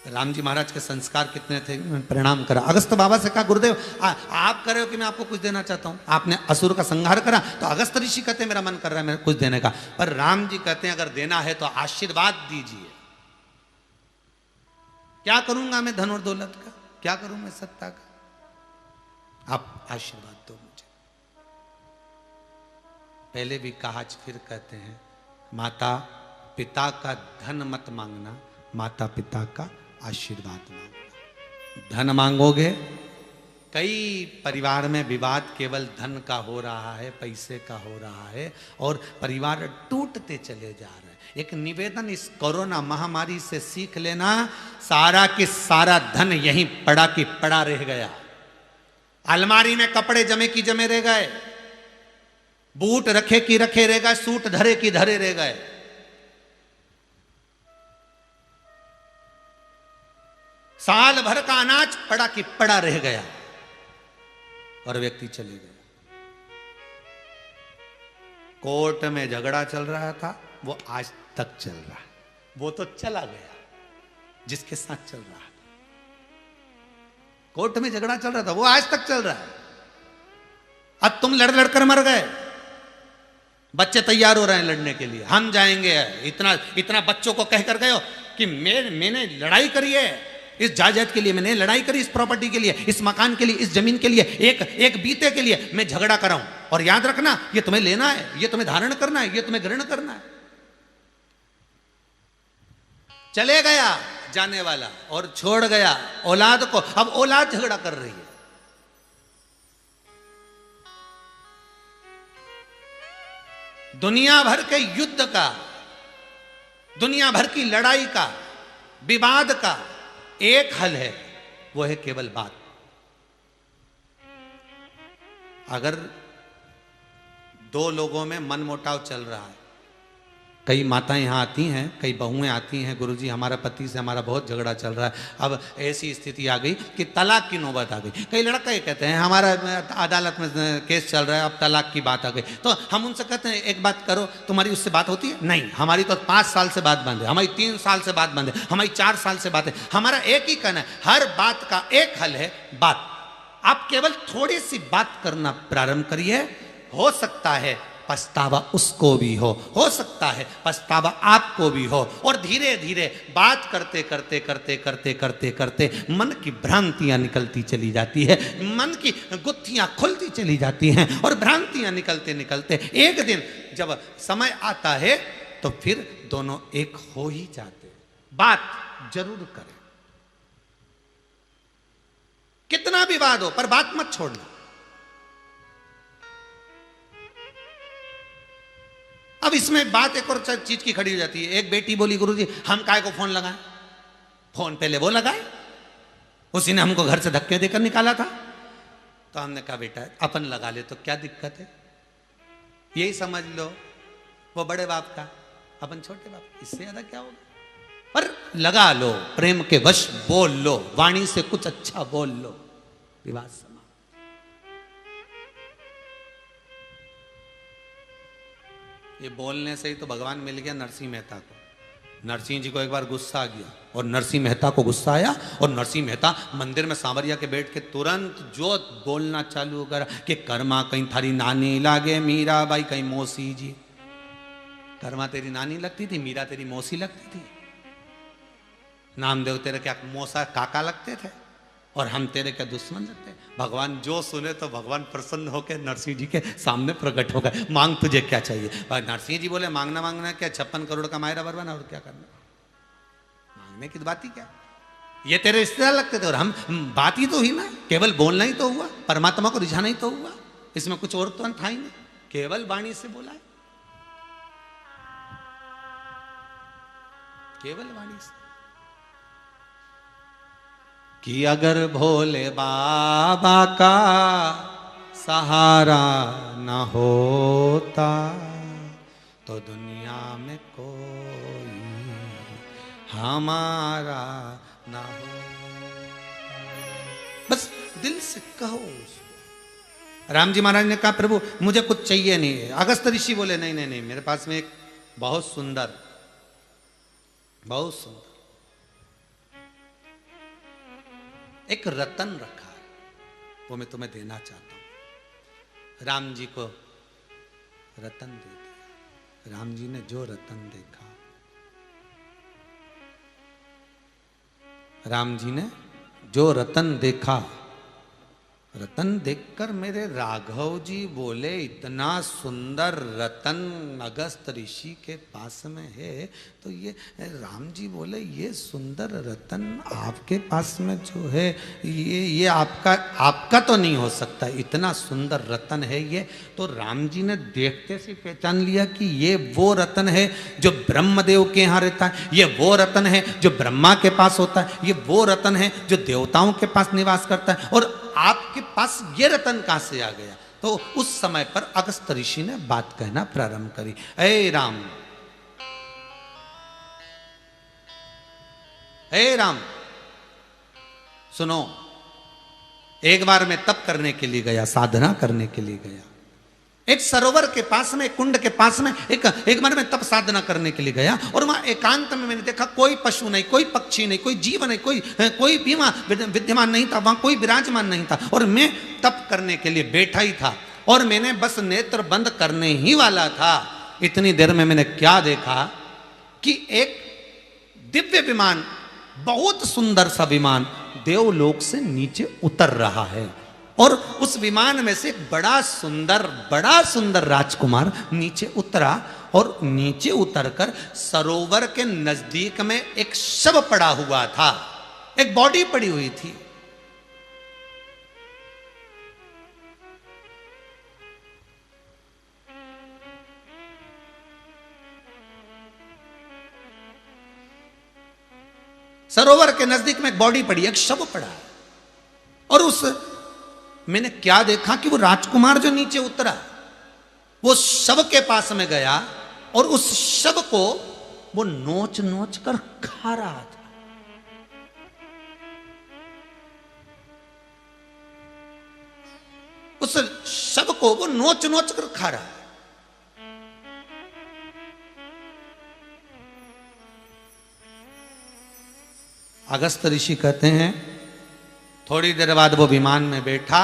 राम जी महाराज के संस्कार कितने थे, प्रणाम करा। अगस्त बाबा से कहा गुरुदेव आप कर रहे हो कि मैं आपको कुछ देना चाहता हूं, आपने असुर का संहार करा, तो अगस्त ऋषि कहते हैं मेरा मन कर रहा है मेरे कुछ देने का, पर राम जी कहते हैं अगर देना है तो आशीर्वाद दीजिए। क्या करूंगा मैं धन और दौलत का, क्या करूं मैं सत्ता का, आप आशीर्वाद दो मुझे। पहले भी कहा, फिर कहते हैं माता पिता का धन मत मांगना, माता पिता का आशीर्वाद मांगना। धन मांगोगे, कई परिवार में विवाद केवल धन का हो रहा है, पैसे का हो रहा है, और परिवार टूटते चले जा रहे हैं। एक निवेदन इस कोरोना महामारी से सीख लेना, सारा के सारा धन यहीं पड़ा की पड़ा रह गया। अलमारी में कपड़े जमे की जमे रह गए, बूट रखे की रखे रह गए, सूट धरे की धरे रह गए। साल भर का अनाज पड़ा की पड़ा रह गया और व्यक्ति चले गए। कोर्ट में झगड़ा चल रहा था, वो आज तक चल रहा है। वो तो चला गया जिसके साथ चल रहा था। कोर्ट में झगड़ा चल रहा था, वो आज तक चल रहा है। अब तुम लड़ लड़कर मर गए, बच्चे तैयार हो रहे हैं लड़ने के लिए, हम जाएंगे। इतना इतना बच्चों को कहकर गए हो कि मैंने लड़ाई करी है, इस जायदाद के लिए मैंने लड़ाई करी, इस प्रॉपर्टी के लिए, इस मकान के लिए, इस जमीन के लिए, एक बीते के लिए मैं झगड़ा कर रहा हूं। और याद रखना, ये तुम्हें लेना है, ये तुम्हें धारण करना है, ये तुम्हें ग्रहण करना है। चले गया जाने वाला और छोड़ गया औलाद को। अब औलाद झगड़ा कर रही है। दुनिया भर के युद्ध का, दुनिया भर की लड़ाई का, विवाद का एक हल है, वो है केवल बात। अगर दो लोगों में मनमुटाव चल रहा है, कई माताएं यहाँ आती हैं, कई बहुएं आती हैं, गुरुजी हमारा पति से हमारा बहुत झगड़ा चल रहा है, अब ऐसी स्थिति आ गई कि तलाक की नौबत आ गई। कई लड़का ये कहते हैं हमारा अदालत में केस चल रहा है, अब तलाक की बात आ गई। तो हम उनसे कहते हैं एक बात करो, तुम्हारी उससे बात होती है? नहीं, हमारी तो 5 साल से बात बंद है, हमारी 3 साल से बात बंद है, हमारी 4 साल से बात है। हमारा एक ही कहना है, हर बात का एक हल है, बात। आप केवल थोड़ी सी बात करना प्रारंभ करिए, हो सकता है पछतावा उसको भी हो सकता है पछतावा आपको भी हो। और धीरे धीरे बात करते करते करते करते करते करते मन की भ्रांतियां निकलती चली जाती है, मन की गुत्थियां खुलती चली जाती हैं, और भ्रांतियां निकलते निकलते एक दिन जब समय आता है तो फिर दोनों एक हो ही जाते हैं। बात जरूर करें, कितना विवाद हो, पर बात मत छोड़ना। अब इसमें बात एक और चीज की खड़ी हो जाती है। एक बेटी बोली गुरुजी हम काय को फोन लगाएं? फोन पहले वो लगाए, उसी ने हमको घर से धक्के देकर निकाला था। तो हमने कहा बेटा अपन लगा ले तो क्या दिक्कत है, यही समझ लो वो बड़े बाप का, अपन छोटे बाप, इससे ज्यादा क्या होगा। पर लगा लो, प्रेम के वश बोल लो, वाणी से कुछ अच्छा बोल लो, विवाद समाप्त। ये बोलने से ही तो भगवान मिल गया नरसिंह मेहता को। नरसिंह जी को एक बार गुस्सा आ गया और नरसिंह मेहता को गुस्सा आया, और नरसिंह मेहता मंदिर में सांवरिया के बैठ के तुरंत जो बोलना चालू करा कि कर्मा कहीं थारी नानी लागे मीरा बाई, कहीं मौसी जी। कर्मा तेरी नानी लगती थी, मीरा तेरी मौसी लगती थी, नामदेव तेरे क्या मौसा काका लगते थे, और हम तेरे क्या दुश्मन लगते। भगवान जो सुने तो भगवान प्रसन्न होकर नरसिंह जी के सामने प्रकट हो गए, मांग तुझे क्या चाहिए। नरसिंह जी बोले मांगना मांगना क्या, 56 करोड़ का मायरा बरवाना, और क्या करना, मांगने की बात ही क्या। ये तेरे रिश्तेदार लगते थे और हम, बात ही तो हुई ना, केवल बोलना ही तो हुआ, परमात्मा को रिझाना ही तो हुआ, इसमें कुछ और तो था ही नहीं, केवल वाणी से बोला है, केवल वाणी से। कि अगर भोले बाबा का सहारा न होता तो दुनिया में कोई हमारा ना हो। बस दिल से कहो उसको। राम जी महाराज ने कहा प्रभु मुझे कुछ चाहिए नहीं है। अगस्त ऋषि बोले नहीं नहीं नहीं, मेरे पास में एक बहुत सुंदर एक रतन रखा है, वो मैं तुम्हें देना चाहता हूं। राम जी को रतन दे दिया। राम जी ने जो रतन देखा, राम जी ने जो रतन देखा, रतन देखकर मेरे राघव जी बोले इतना सुंदर रतन अगस्त ऋषि के पास में है, तो ये राम जी बोले ये सुंदर रतन आपके पास में जो है ये आपका तो नहीं हो सकता, इतना सुंदर रतन है ये। तो राम जी ने देखते से पहचान लिया कि ये वो रतन है जो ब्रह्मदेव के यहाँ रहता है, ये वो रतन है जो ब्रह्मा के पास होता है, ये वो रतन है जो देवताओं के पास निवास करता है, और आपके पास ये रतन कहां से आ गया। तो उस समय पर अगस्त ऋषि ने बात कहना प्रारंभ करी। हे राम सुनो, एक बार मैं तप करने के लिए गया, साधना करने के लिए गया, एक सरोवर के पास में, एक कुंड के पास में एक बार मैं तप साधना करने के लिए गया, और वहां एकांत में मैंने देखा कोई पशु नहीं, कोई पक्षी नहीं, कोई जीव नहीं, कोई बीमा विद्यमान नहीं था, वहां कोई विराजमान नहीं था, और मैं तप करने के लिए बैठा ही था, और मैंने बस नेत्र बंद करने ही वाला था। इतनी देर में मैंने क्या देखा कि एक दिव्य विमान, बहुत सुंदर सा विमान देवलोक से नीचे उतर रहा है, और उस विमान में से बड़ा सुंदर राजकुमार नीचे उतरा, और नीचे उतरकर सरोवर के नजदीक में एक शव पड़ा हुआ था, एक बॉडी पड़ी हुई थी। सरोवर के नजदीक में एक बॉडी पड़ी, एक शव पड़ा, और उस मैंने क्या देखा कि वो राजकुमार जो नीचे उतरा वो शव के पास में गया, और उस शव को वो नोच नोच कर खा रहा था। उस शव को वो नोच नोच कर खा रहा है। अगस्त ऋषि कहते हैं थोड़ी देर बाद वो विमान में बैठा,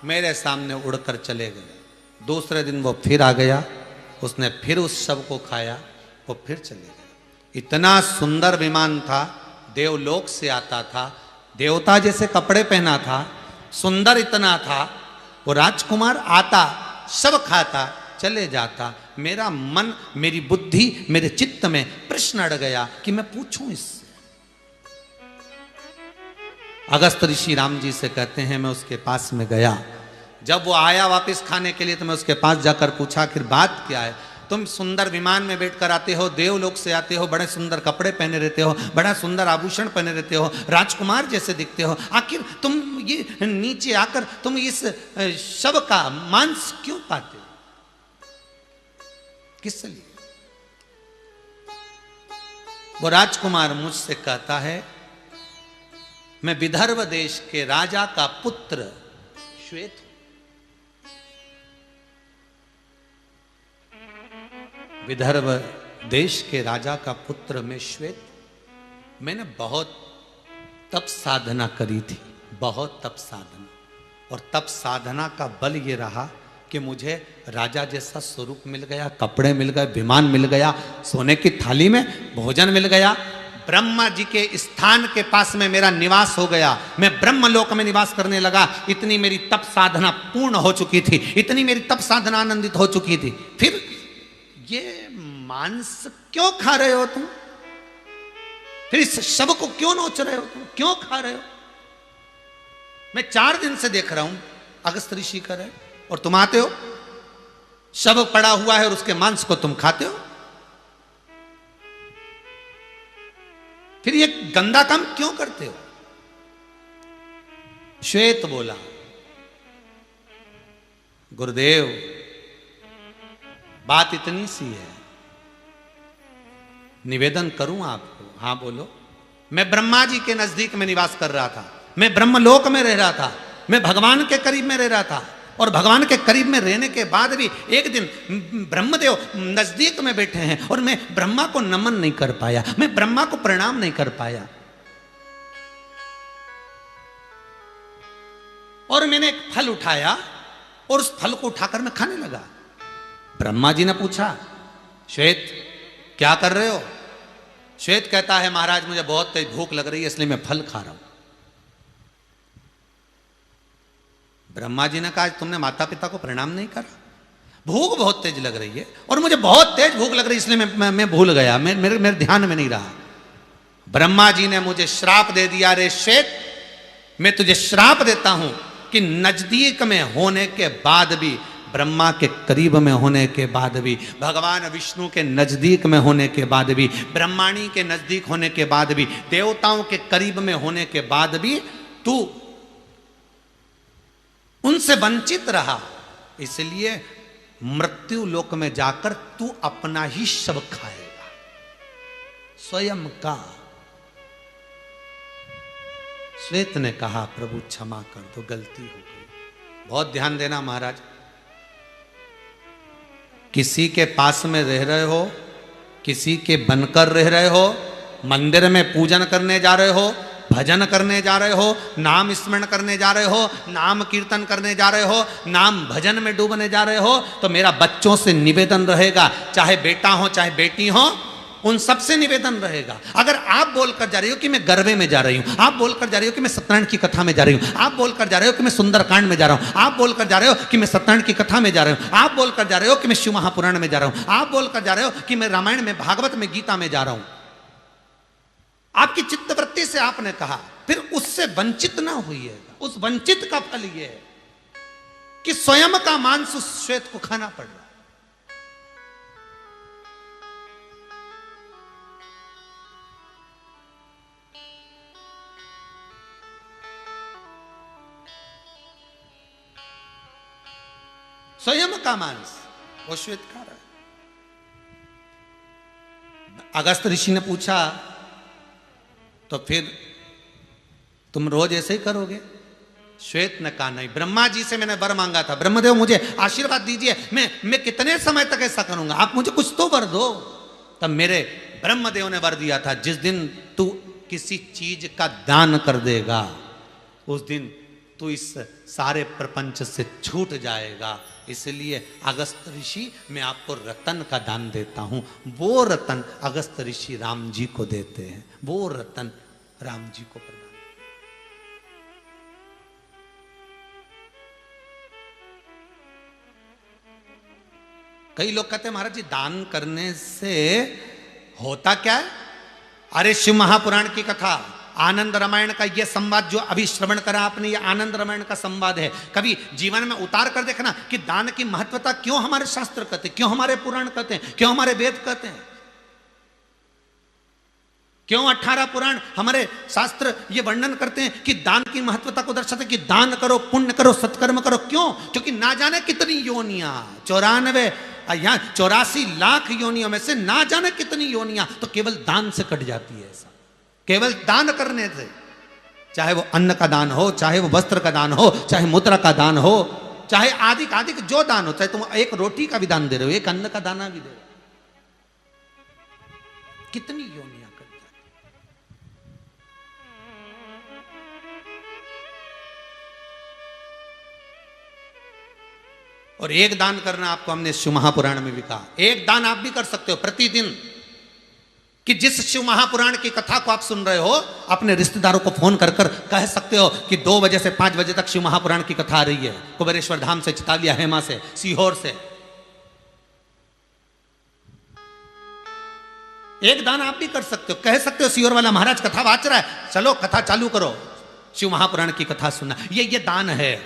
मेरे सामने उड़कर चले गए। दूसरे दिन वो फिर आ गया, उसने फिर उस शव को खाया, वो फिर चले गए। इतना सुंदर विमान था, देवलोक से आता था, देवता जैसे कपड़े पहना था, सुंदर इतना था। वो राजकुमार आता, शव खाता, चले जाता। मेरा मन, मेरी बुद्धि, मेरे चित्त में प्रश्न अड़ गया कि मैं पूछूं इससे। अगस्त ऋषि राम जी से कहते हैं मैं उसके पास में गया, जब वो आया वापस खाने के लिए तो मैं उसके पास जाकर पूछा आखिर बात क्या है। तुम सुंदर विमान में बैठकर आते हो, देवलोक से आते हो, बड़े सुंदर कपड़े पहने रहते हो, बड़ा सुंदर आभूषण पहने रहते हो, राजकुमार जैसे दिखते हो, आखिर तुम ये नीचे आकर तुम इस शव का मांस क्यों पाते हो, किस लिए। वो राजकुमार मुझसे कहता है मैं विदर्भ देश के राजा का पुत्र श्वेत हूं। विदर्भ देश के राजा का पुत्र मैं श्वेत। मैंने बहुत तप साधना करी थी, बहुत तप साधना, और तप साधना का बल ये रहा कि मुझे राजा जैसा स्वरूप मिल गया, कपड़े मिल गए, विमान मिल गया, सोने की थाली में भोजन मिल गया, ब्रह्मा जी के स्थान के पास में मेरा निवास हो गया, मैं ब्रह्मलोक में निवास करने लगा। इतनी मेरी तप साधना पूर्ण हो चुकी थी, इतनी मेरी तप साधना आनंदित हो चुकी थी। फिर ये मांस क्यों खा रहे हो तुम, फिर इस शव को क्यों नोच रहे हो तुम, क्यों खा रहे हो। मैं 4 दिन से देख रहा हूं अगस्त ऋषि कर रहे, और तुम आते हो, शव पड़ा हुआ है और उसके मांस को तुम खाते हो। फिर ये गंदा काम क्यों करते हो। श्वेत बोला, गुरुदेव बात इतनी सी है, निवेदन करूं आपको? हाँ बोलो। मैं ब्रह्मा जी के नजदीक में निवास कर रहा था, मैं ब्रह्मलोक में रह रहा था, मैं भगवान के करीब में रह रहा था, और भगवान के करीब में रहने के बाद भी एक दिन ब्रह्मदेव नजदीक में बैठे हैं और मैं ब्रह्मा को नमन नहीं कर पाया, मैं ब्रह्मा को प्रणाम नहीं कर पाया। और मैंने एक फल उठाया और उस फल को उठाकर मैं खाने लगा। ब्रह्मा जी ने पूछा, श्वेत क्या कर रहे हो? श्वेत कहता है, महाराज मुझे बहुत तेज भूख लग रही है इसलिए मैं फल खा रहा हूं। ब्रह्मा जी ने कहा, तुमने माता पिता को प्रणाम नहीं करा? भूख बहुत तेज लग रही है और मुझे बहुत तेज भूख लग रही है इसलिए मैं भूल गया, मेरे ध्यान में नहीं रहा। ब्रह्मा जी ने मुझे श्राप दे दिया, रे श्वेत मैं तुझे श्राप देता हूं कि नजदीक में होने के बाद भी, ब्रह्मा के करीब में होने के बाद भी, भगवान विष्णु के नजदीक में होने के बाद भी, ब्रह्माणी के नजदीक होने के बाद भी, देवताओं के करीब में होने के बाद भी तू उनसे वंचित रहा, इसलिए मृत्यु लोक में जाकर तू अपना ही शव खाएगा, स्वयं का। श्वेत ने कहा, प्रभु क्षमा कर दो, गलती हो गई। बहुत ध्यान देना महाराज, किसी के पास में रह रहे हो, किसी के बनकर रह रहे हो, मंदिर में पूजन करने जा रहे हो, भजन करने जा रहे हो, नाम स्मरण करने जा रहे हो, नाम कीर्तन करने जा रहे हो, नाम भजन में डूबने जा रहे हो, तो मेरा बच्चों से निवेदन रहेगा, चाहे बेटा हो चाहे बेटी हो, उन सबसे निवेदन रहेगा। अगर आप बोलकर जा रही हो कि मैं गरबे में जा रही हूं, आप बोलकर जा रही हो कि मैं सत्यनारायण की कथा में जा रही हूं, आप बोलकर जा रहे हो कि मैं सुंदरकांड में जा रहा हूं, आप बोलकर जा रहे हो कि मैं सत्यनारायण की कथा में जा रहा हूं, आप बोलकर जा रहे हो कि मैं शिव महापुराण में जा रहा हूं, आप बोलकर जा रहे हो कि मैं रामायण में, भागवत में, गीता में जा रहा हूं, आपकी चित्तवृत्ति से आपने कहा, फिर उससे वंचित ना होइएगा। उस वंचित का फल यह है कि स्वयं का मांस उस श्वेत को खाना पड़ रहा है। स्वयं का मांस वो श्वेत खा रहा है। अगस्त ऋषि ने पूछा, तो फिर तुम रोज ऐसे ही करोगे? श्वेत ने कहा, नहीं, ब्रह्मा जी से मैंने वर मांगा था, ब्रह्मदेव मुझे आशीर्वाद दीजिए, मैं कितने समय तक ऐसा करूंगा, आप मुझे कुछ तो वर दो। तब मेरे ब्रह्मदेव ने वर दिया था, जिस दिन तू किसी चीज का दान कर देगा उस दिन तू इस सारे प्रपंच से छूट जाएगा। इसलिए अगस्त ऋषि, मैं आपको रतन का दान देता हूं। वो रतन अगस्त ऋषि राम जी को देते हैं, वो रतन राम जी को प्रदान। कई लोग कहते हैं, महाराज जी दान करने से होता क्या है? अरे शिव महापुराण की कथा, आनंद रामायण का यह संवाद जो अभी श्रवण करा आपने, यह आनंद रामायण का संवाद है। कभी जीवन में उतार कर देखना कि दान की महत्वता क्यों हमारे शास्त्र कहते हैं, क्यों हमारे पुराण कहते हैं, क्यों हमारे वेद कहते हैं, क्यों 18 पुराण हमारे शास्त्र ये वर्णन करते हैं कि दान की महत्वता को दर्शाते हैं कि दान करो, पुण्य करो, सत्कर्म करो। क्यों? क्योंकि ना जाने कितनी योनियां, 84 लाख योनियों में से ना जाने कितनी योनियां तो केवल दान से कट जाती है। ऐसा केवल दान करने से, चाहे वो अन्न का दान हो, चाहे वो वस्त्र का दान हो, चाहे मुद्रा का दान हो, चाहे आदि आदि जो दान हो, चाहे तुम एक रोटी का भी दान दे रहे हो, एक अन्न का दाना भी दे रहे हो, कितनी योनियां कट जाती। और एक दान करना आपको हमने शिव महापुराण में भी कहा, एक दान आप भी कर सकते हो प्रतिदिन, कि जिस शिव महापुराण की कथा को आप सुन रहे हो, अपने रिश्तेदारों को फोन कर कर कह सकते हो कि 2 बजे से 5 बजे तक शिव महापुराण की कथा आ रही है, कुबेरेश्वर धाम से, चितालिया हेमा से, सीहोर से। एक दान आप भी कर सकते हो, कह सकते हो सीहोर वाला महाराज कथा वाच रहा है, चलो कथा चालू करो, शिव महापुराण की कथा सुनना, ये दान है।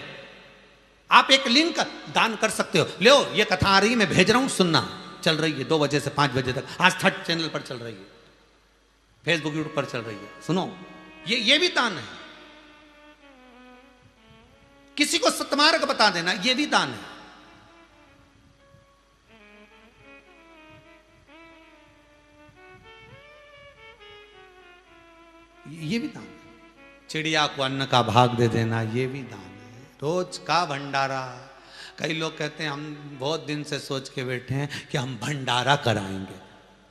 आप एक लिंक दान कर सकते हो, लो ये कथा आ रही है, मैं भेज रहा हूं, सुनना, चल रही है 2 बजे से 5 बजे तक, आस्था चैनल पर चल रही है, फेसबुक यूट्यूब पर चल रही है, सुनो, ये भी दान है। किसी को सत्मार्ग बता देना, यह भी दान है। ये भी दान है। चिड़िया को अन्न का भाग दे देना, ये भी दान है। रोज का भंडारा। कई लोग कहते हैं हम बहुत दिन से सोच के बैठे हैं कि हम भंडारा कराएंगे,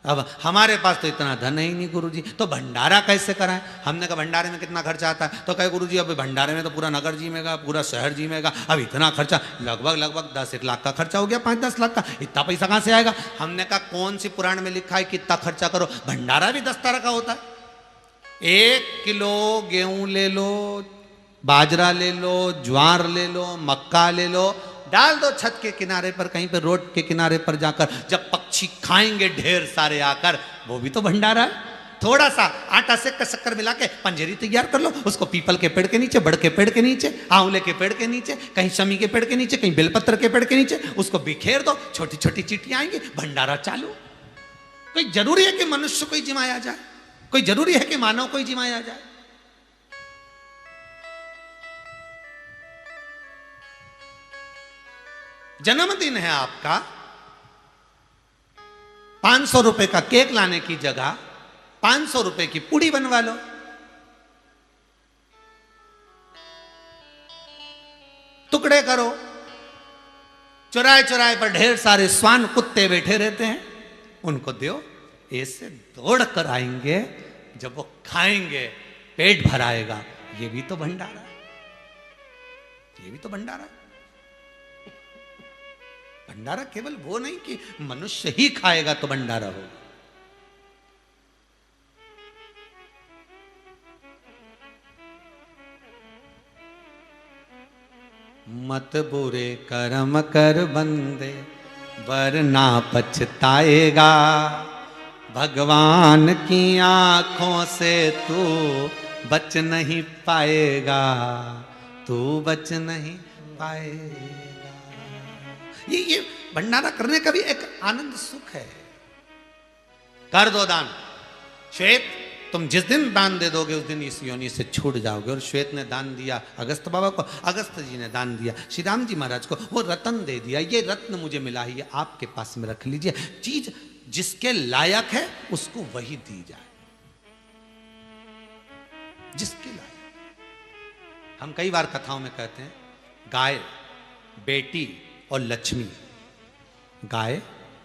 अब हमारे पास तो इतना धन है ही नहीं गुरुजी, तो भंडारा कैसे कराएं। हमने कहा भंडारे में कितना खर्चा आता है, तो कहे गुरुजी अब भंडारे में तो पूरा नगर जीमेगा, पूरा शहर जीमेगा, अब इतना खर्चा, लगभग 10 लाख का खर्चा हो गया, 5-10 लाख का, इतना पैसा कहाँ से आएगा। हमने कहा कौन सी पुराण में लिखा है कि इतना खर्चा करो, भंडारा भी 10 तरह का होता है। 1 किलो गेहूं ले लो, बाजरा ले लो, ज्वार ले लो, मक्का ले लो, डाल दो छत के किनारे पर, कहीं पर रोड के किनारे पर जाकर, जब पक्षी खाएंगे ढेर सारे आकर, वो भी तो भंडारा है। थोड़ा सा आटा से शक्कर मिला के पंजेरी तैयार कर लो, उसको पीपल के पेड़ के नीचे, बड़ के पेड़ के नीचे, आंवले के पेड़ के नीचे, कहीं शमी के पेड़ के नीचे, कहीं बेलपत्र के पेड़ के नीचे, उसको बिखेर दो, छोटी छोटी चींटियां आएंगी, भंडारा चालू। कोई जरूरी है कि मनुष्य को ही जिमाया जाए, कोई जरूरी है कि मानव को ही जिमाया जाए। जन्मदिन है आपका, 500 रुपए का केक लाने की जगह 500 रुपए की पूड़ी बनवा लो। टुकड़े करो, चौराहे चौराहे पर ढेर सारे स्वान कुत्ते बैठे रहते हैं, उनको दो, ऐसे दौड़ कर आएंगे, जब वो खाएंगे पेट भराएगा। ये भी तो भंडारा है, ये भी तो भंडारा है। भंडारा केवल वो नहीं कि मनुष्य ही खाएगा तो भंडारा होगा। मत बुरे कर्म कर बंदे, वरना पछताएगा, भगवान की आंखों से तू बच नहीं पाएगा, तू बच नहीं पाएगा। ये भंडारा करने का भी एक आनंद सुख है। कर दो दान। श्वेत, तुम जिस दिन दान दे दोगे उस दिन इस योनि से छूट जाओगे। और श्वेत ने दान दिया अगस्त बाबा को, अगस्त जी ने दान दिया श्री राम जी महाराज को, वो रत्न दे दिया, ये रत्न मुझे मिला है, ये आपके पास में रख लीजिए। चीज जिसके लायक है उसको वही दी जाए, जिसके लायक। हम कई बार कथाओं में कहते हैं गाय, बेटी और लक्ष्मी, गाय,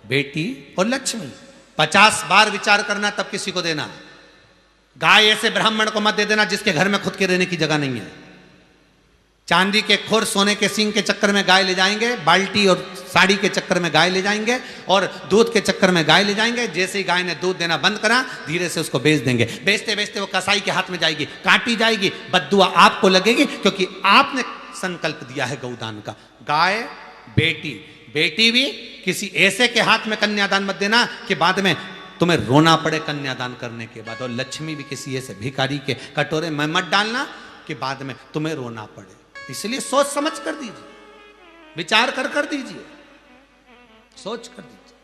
बेटी और लक्ष्मी। 50 बार विचार करना तब किसी को देना। गाय ऐसे ब्राह्मण को मत दे देना जिसके घर में खुद के रहने की जगह नहीं है। चांदी के खुर, सोने के सींग के चक्कर में गाय ले जाएंगे, बाल्टी और साड़ी के चक्कर में गाय ले जाएंगे, और दूध के चक्कर में गाय ले जाएंगे। जैसे ही गाय ने दूध देना बंद करा, धीरे से उसको बेच देंगे। बेचते बेचते वो कसाई के हाथ में जाएगी, काटी जाएगी, बद्दुआ आपको लगेगी, क्योंकि आपने संकल्प दिया है गौदान का। गाय, बेटी, बेटी भी किसी ऐसे के हाथ में कन्यादान मत देना कि बाद में तुम्हें रोना पड़े कन्यादान करने के बाद। और लक्ष्मी भी किसी ऐसे भिखारी के कटोरे में मत डालना कि बाद में तुम्हें रोना पड़े। इसलिए सोच समझ कर दीजिए, विचार कर दीजिए, सोच कर दीजिए।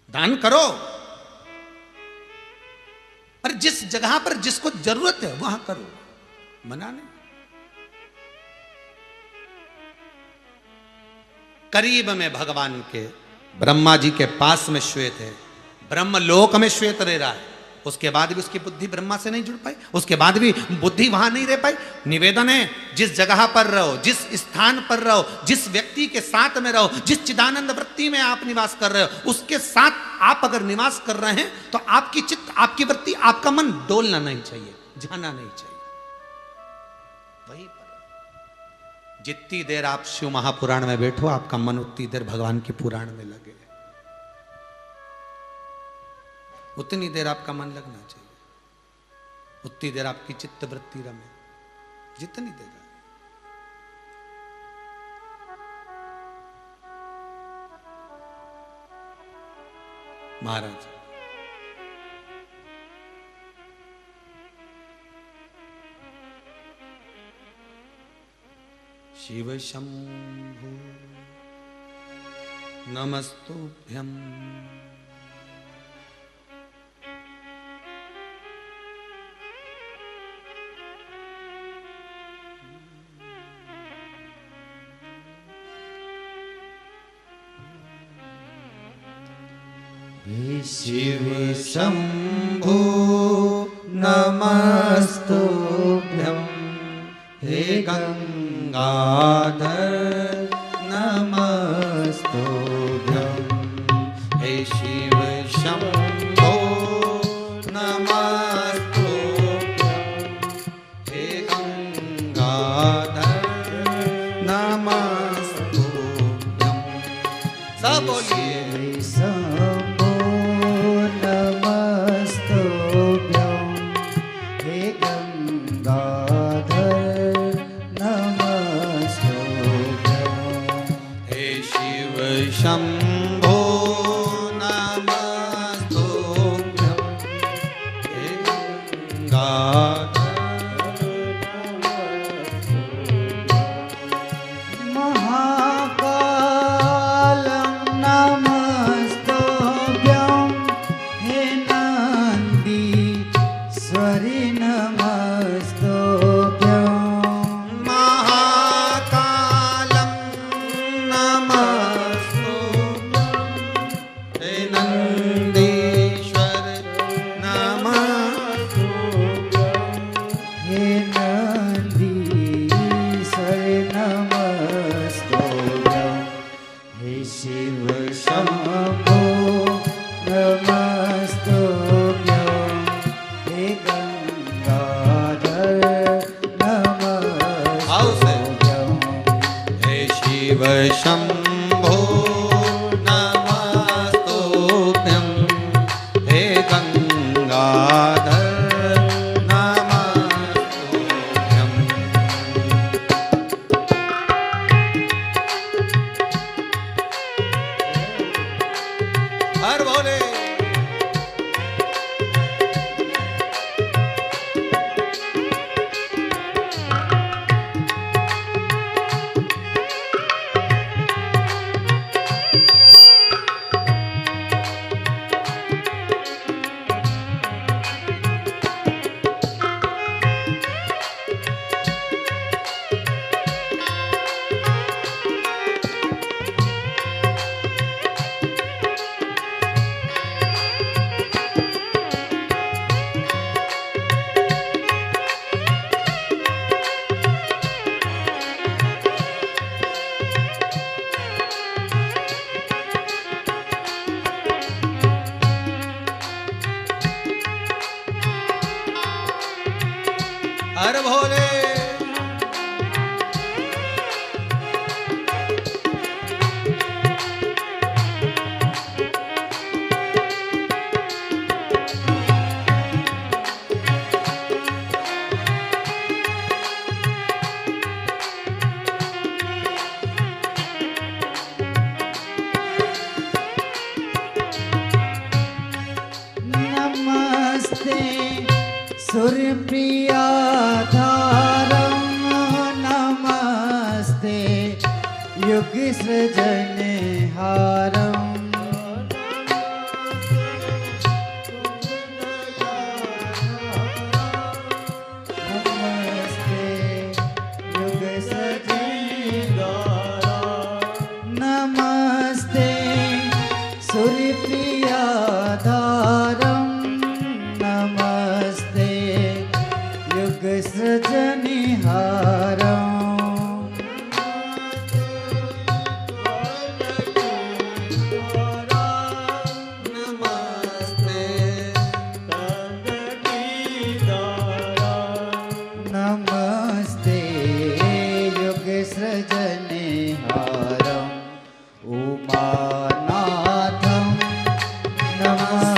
दान करो, पर जिस जगह पर जिसको जरूरत है वहां करो, मना नहीं। करीब में भगवान के ब्रह्मा जी के पास में श्वेत है, ब्रह्मलोक में श्वेत रह रहा है, उसके बाद भी उसकी बुद्धि ब्रह्मा से नहीं जुड़ पाई, उसके बाद भी बुद्धि वहां नहीं रह पाई। निवेदन है, जिस जगह पर रहो, जिस स्थान पर रहो, जिस व्यक्ति के साथ में रहो, जिस चिदानंद वृत्ति में आप निवास कर रहे हो, उसके साथ आप अगर निवास कर रहे हैं तो आपकी चित्त, आपकी वृत्ति, आपका मन डोलना नहीं चाहिए, जाना नहीं चाहिए। वही पर जितनी देर आप शिव महापुराण में बैठो, आपका मन उतनी देर भगवान की पुराण में लगे, उतनी देर आपका मन लगना चाहिए, उतनी देर आपकी चित्त वृत्ति रमे, जितनी देर। महाराज शिव शंभु नमस्तुभ्यं हे शिव शंभो नमस्तुभ्यं, हे गंगाधर नमस्तुभ्यं, हे शिव शंभो नमस्तुभ्यं, हे गंगाधर नमस्तुभ्यं। सब बोलिए शंभो नमस्तुभ्यं, हे गंगाधर नमस्तुभ्यं, हे शिव शंभो नमस्तुभ्यं, हे गंगाधर महाकालं नमस्तुभ्यं, हे नन्दीश्वरि नमस्तुभ्यं, महाकालं नमस्तुभ्यं, हे नन्दीश्वर नमस्तुभ्यं, हे नन्दीश्वर नमस्तुभ्यं, हे शिव शंभो नमस्तुभ्यं, हे गंगाधर नमस्तुभ्यं, हे शिव शंभो नमस्तुभ्यं, हे गंगाधर नमस्तुभ्यं। हर भोले हर भोले नमस्ते सूर्यप्रियाधारं, नमस्ते युगसृजनहारं, नमस्ते युगसृजनहारं, नमस्ते सूर्यप्रियाधारं, नमस्ते युगसृजनहारं, नमस्ते युगसृजनहारं, उमानाथं नमस्ते।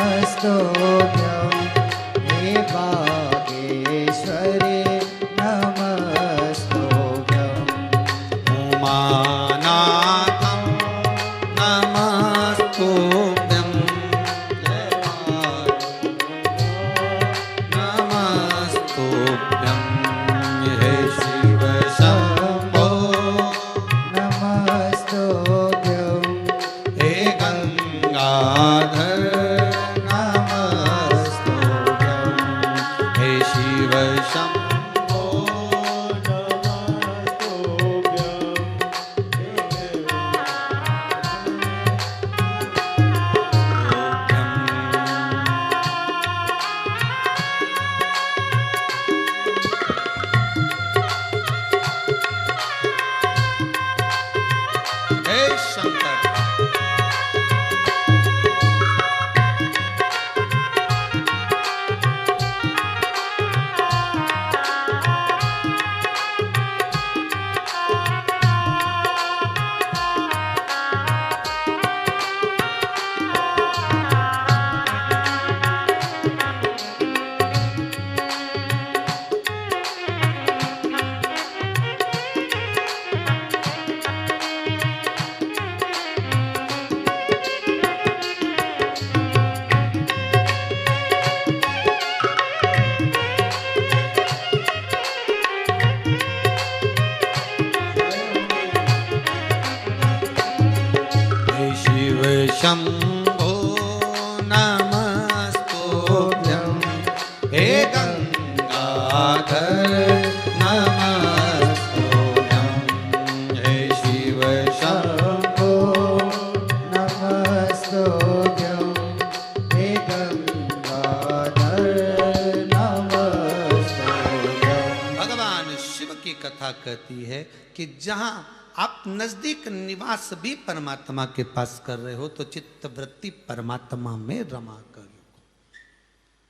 कहती है कि जहां आप नजदीक निवास भी परमात्मा के पास कर रहे हो तो चित्त वृत्ति परमात्मा में रमा कर लो।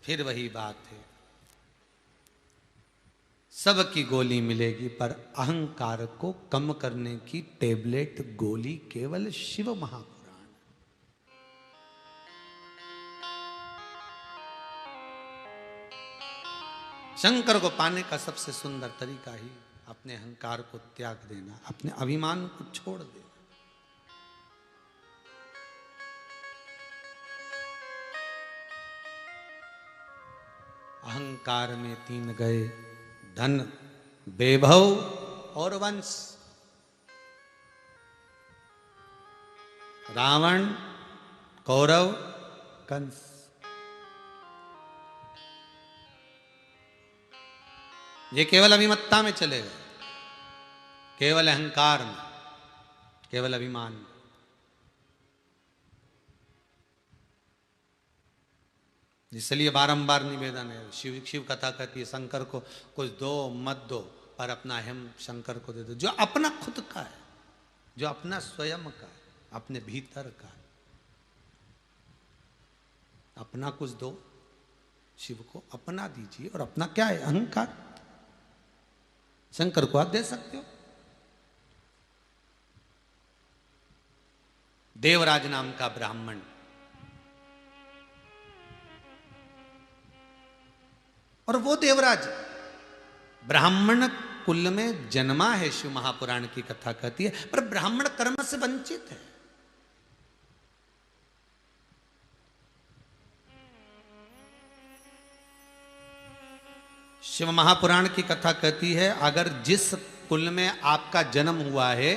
फिर वही बात है, सबकी गोली मिलेगी पर अहंकार को कम करने की टेबलेट गोली केवल शिव महापुराण। शंकर को पाने का सबसे सुंदर तरीका ही अपने अहंकार को त्याग देना, अपने अभिमान को छोड़ देना। अहंकार में तीन गए, धन, वैभव और वंश। रावण, कौरव, कंस। ये केवल अभिमत्ता में चले गए, केवल अहंकार में, केवल अभिमान में। इसलिए बारंबार निवेदन है, शिव कथा कहती है शंकर को कुछ दो मत दो पर अपना अहम शंकर को दे दो। जो अपना खुद का है, जो अपना स्वयं का है, अपने भीतर का है, अपना कुछ दो, शिव को अपना दीजिए। और अपना क्या है? अहंकार। शंकर को आप दे सकते हो। देवराज नाम का ब्राह्मण, और वो देवराज ब्राह्मण कुल में जन्मा है, शिव महापुराण की कथा कहती है, पर ब्राह्मण कर्म से वंचित है। शिव महापुराण की कथा कहती है अगर जिस कुल में आपका जन्म हुआ है,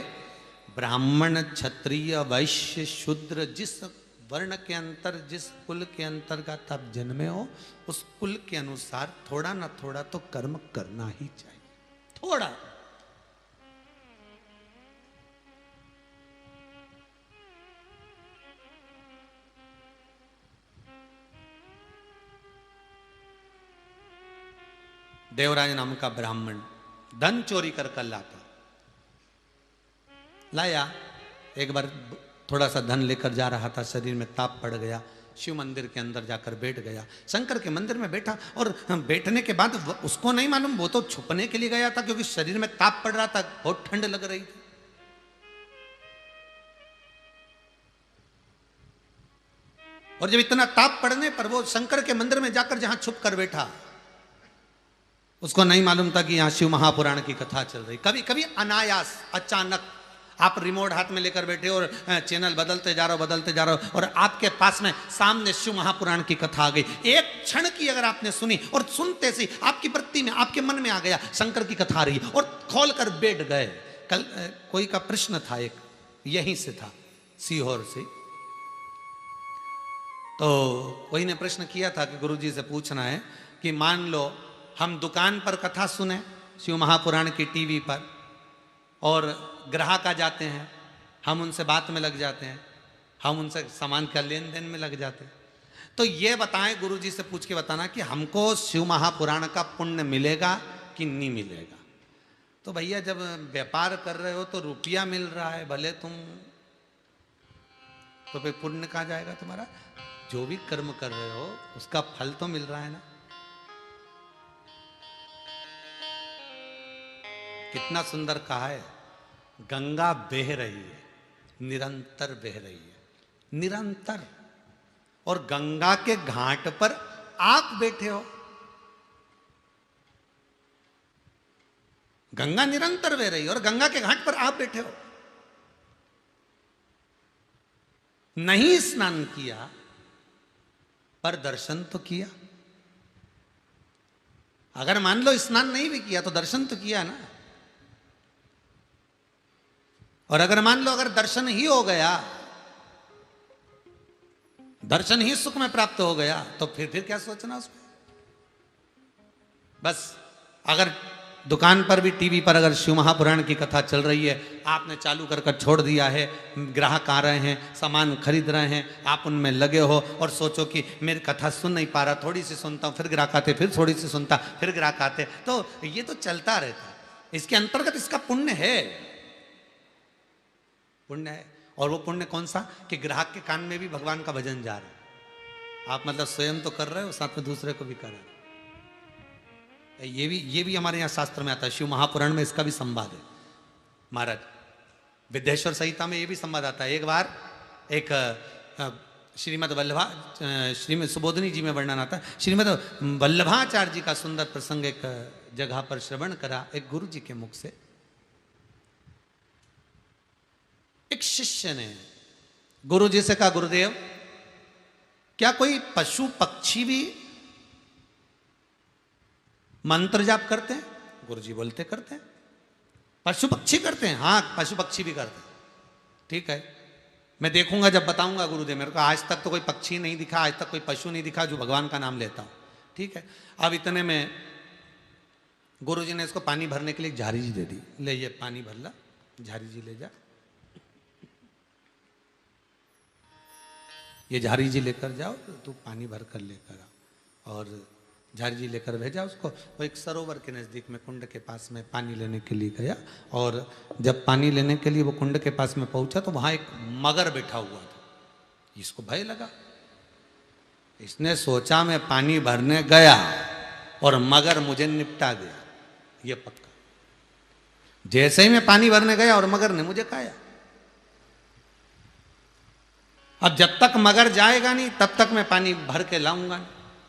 ब्राह्मण, क्षत्रिय, वैश्य, शूद्र, जिस वर्ण के अंतर, जिस कुल के अंतर्गत आप जन्मे हो, उस कुल के अनुसार थोड़ा ना थोड़ा तो कर्म करना ही चाहिए। थोड़ा। देवराज नाम का ब्राह्मण धन चोरी कर लाता, लाया। एक बार थोड़ा सा धन लेकर जा रहा था, शरीर में ताप पड़ गया, शिव मंदिर के अंदर जाकर बैठ गया। शंकर के मंदिर में बैठा, और बैठने के बाद उसको नहीं मालूम, वो तो छुपने के लिए गया था क्योंकि शरीर में ताप पड़ रहा था, बहुत ठंड लग रही थी। और जब इतना ताप पड़ने पर वो शंकर के मंदिर में जाकर जहां छुप कर बैठा, उसको नहीं मालूम था कि यहां शिव महापुराण की कथा चल रही। कभी कभी अनायास, अचानक आप रिमोट हाथ में लेकर बैठे और चैनल बदलते जा रहे हो और आपके पास में सामने शिव महापुराण की कथा आ गई। एक क्षण की अगर आपने सुनी और सुनते से आपकी वृत्ति में, आपके मन में आ गया शंकर की कथा आ रही, और खोल कर बैठ गए। कल कोई का प्रश्न था, एक यहीं से था, सीहोर से। तो कोई ने प्रश्न किया था कि गुरुजी से पूछना है कि मान लो हम दुकान पर कथा सुने शिव महापुराण की टीवी पर, और ग्राहक आ जाते हैं, हम उनसे बात में लग जाते हैं, हम उनसे सामान का लेन देन में लग जाते हैं, तो ये बताएं, गुरुजी से पूछ के बताना कि हमको शिव महापुराण का पुण्य मिलेगा कि नहीं मिलेगा। तो भैया जब व्यापार कर रहे हो तो रुपया मिल रहा है, भले तुम, तो फिर पुण्य कहाँ जाएगा तुम्हारा? जो भी कर्म कर रहे हो उसका फल तो मिल रहा है ना। कितना सुंदर कहा है, गंगा बह रही है, निरंतर बह रही है, निरंतर, और गंगा के घाट पर आप बैठे हो। गंगा निरंतर बह रही है और गंगा के घाट पर आप बैठे हो। नहीं स्नान किया पर दर्शन तो किया। अगर मान लो स्नान नहीं भी किया तो दर्शन तो किया ना। और अगर मान लो अगर दर्शन ही हो गया, दर्शन ही सुख में प्राप्त हो गया, तो फिर क्या सोचना उसमें। बस अगर दुकान पर भी, टीवी पर अगर शिव महापुराण की कथा चल रही है, आपने चालू कर कर छोड़ दिया है, ग्राहक आ रहे हैं, सामान खरीद रहे हैं, आप उनमें लगे हो और सोचो कि मेरी कथा सुन नहीं पा रहा, थोड़ी सी सुनता हूँ, फिर ग्राहक आते, फिर थोड़ी सी सुनता, फिर ग्राहक आते, तो ये तो चलता रहता है। इसके अंतर्गत इसका पुण्य है, पुण्य है। और वो पुण्य कौन सा कि ग्राहक के कान में भी भगवान का भजन जा रहा है। आप मतलब स्वयं तो कर रहे हो, साथ में दूसरे को भी कर रहे हो। ये भी हमारे यहाँ शास्त्र में आता है। शिव महापुराण में इसका भी संवाद है महाराज। विद्येश्वर संहिता में ये भी संवाद आता है। एक बार एक श्रीमद सुबोधनी जी में वर्णन आता है। श्रीमद वल्लभाचार्य जी का सुंदर प्रसंग एक जगह पर श्रवण करा एक गुरु जी के मुख से। एक शिष्य ने गुरु जी से कहा, गुरुदेव क्या कोई पशु पक्षी भी मंत्र जाप करते हैं? गुरु जी बोलते करते हैं। पशु पक्षी करते हैं? हाँ, पशु पक्षी भी करते हैं। ठीक है, मैं देखूंगा जब बताऊंगा गुरुदेव। मेरे को आज तक तो कोई पक्षी नहीं दिखा, आज तक कोई पशु नहीं दिखा जो भगवान का नाम लेता हो। ठीक है, अब इतने में गुरु जी ने इसको पानी भरने के लिए झारी जी दे दी। ले ये पानी भर ला, झारी जी ले जा। ये झारी जी लेकर जाओ, तू पानी भर कर लेकर आओ। और झारी जी लेकर भेजा उसको। वो एक सरोवर के नज़दीक में कुंड के पास में पानी लेने के लिए गया। और जब पानी लेने के लिए वो कुंड के पास में पहुंचा तो वहां एक मगर बैठा हुआ था। इसको भय लगा। इसने सोचा मैं पानी भरने गया और मगर मुझे निपटा गया, ये पक्का। जैसे ही मैं पानी भरने गया और मगर ने मुझे खाया। अब जब तक मगर जाएगा नहीं तब तक मैं पानी भर के लाऊंगा नहीं।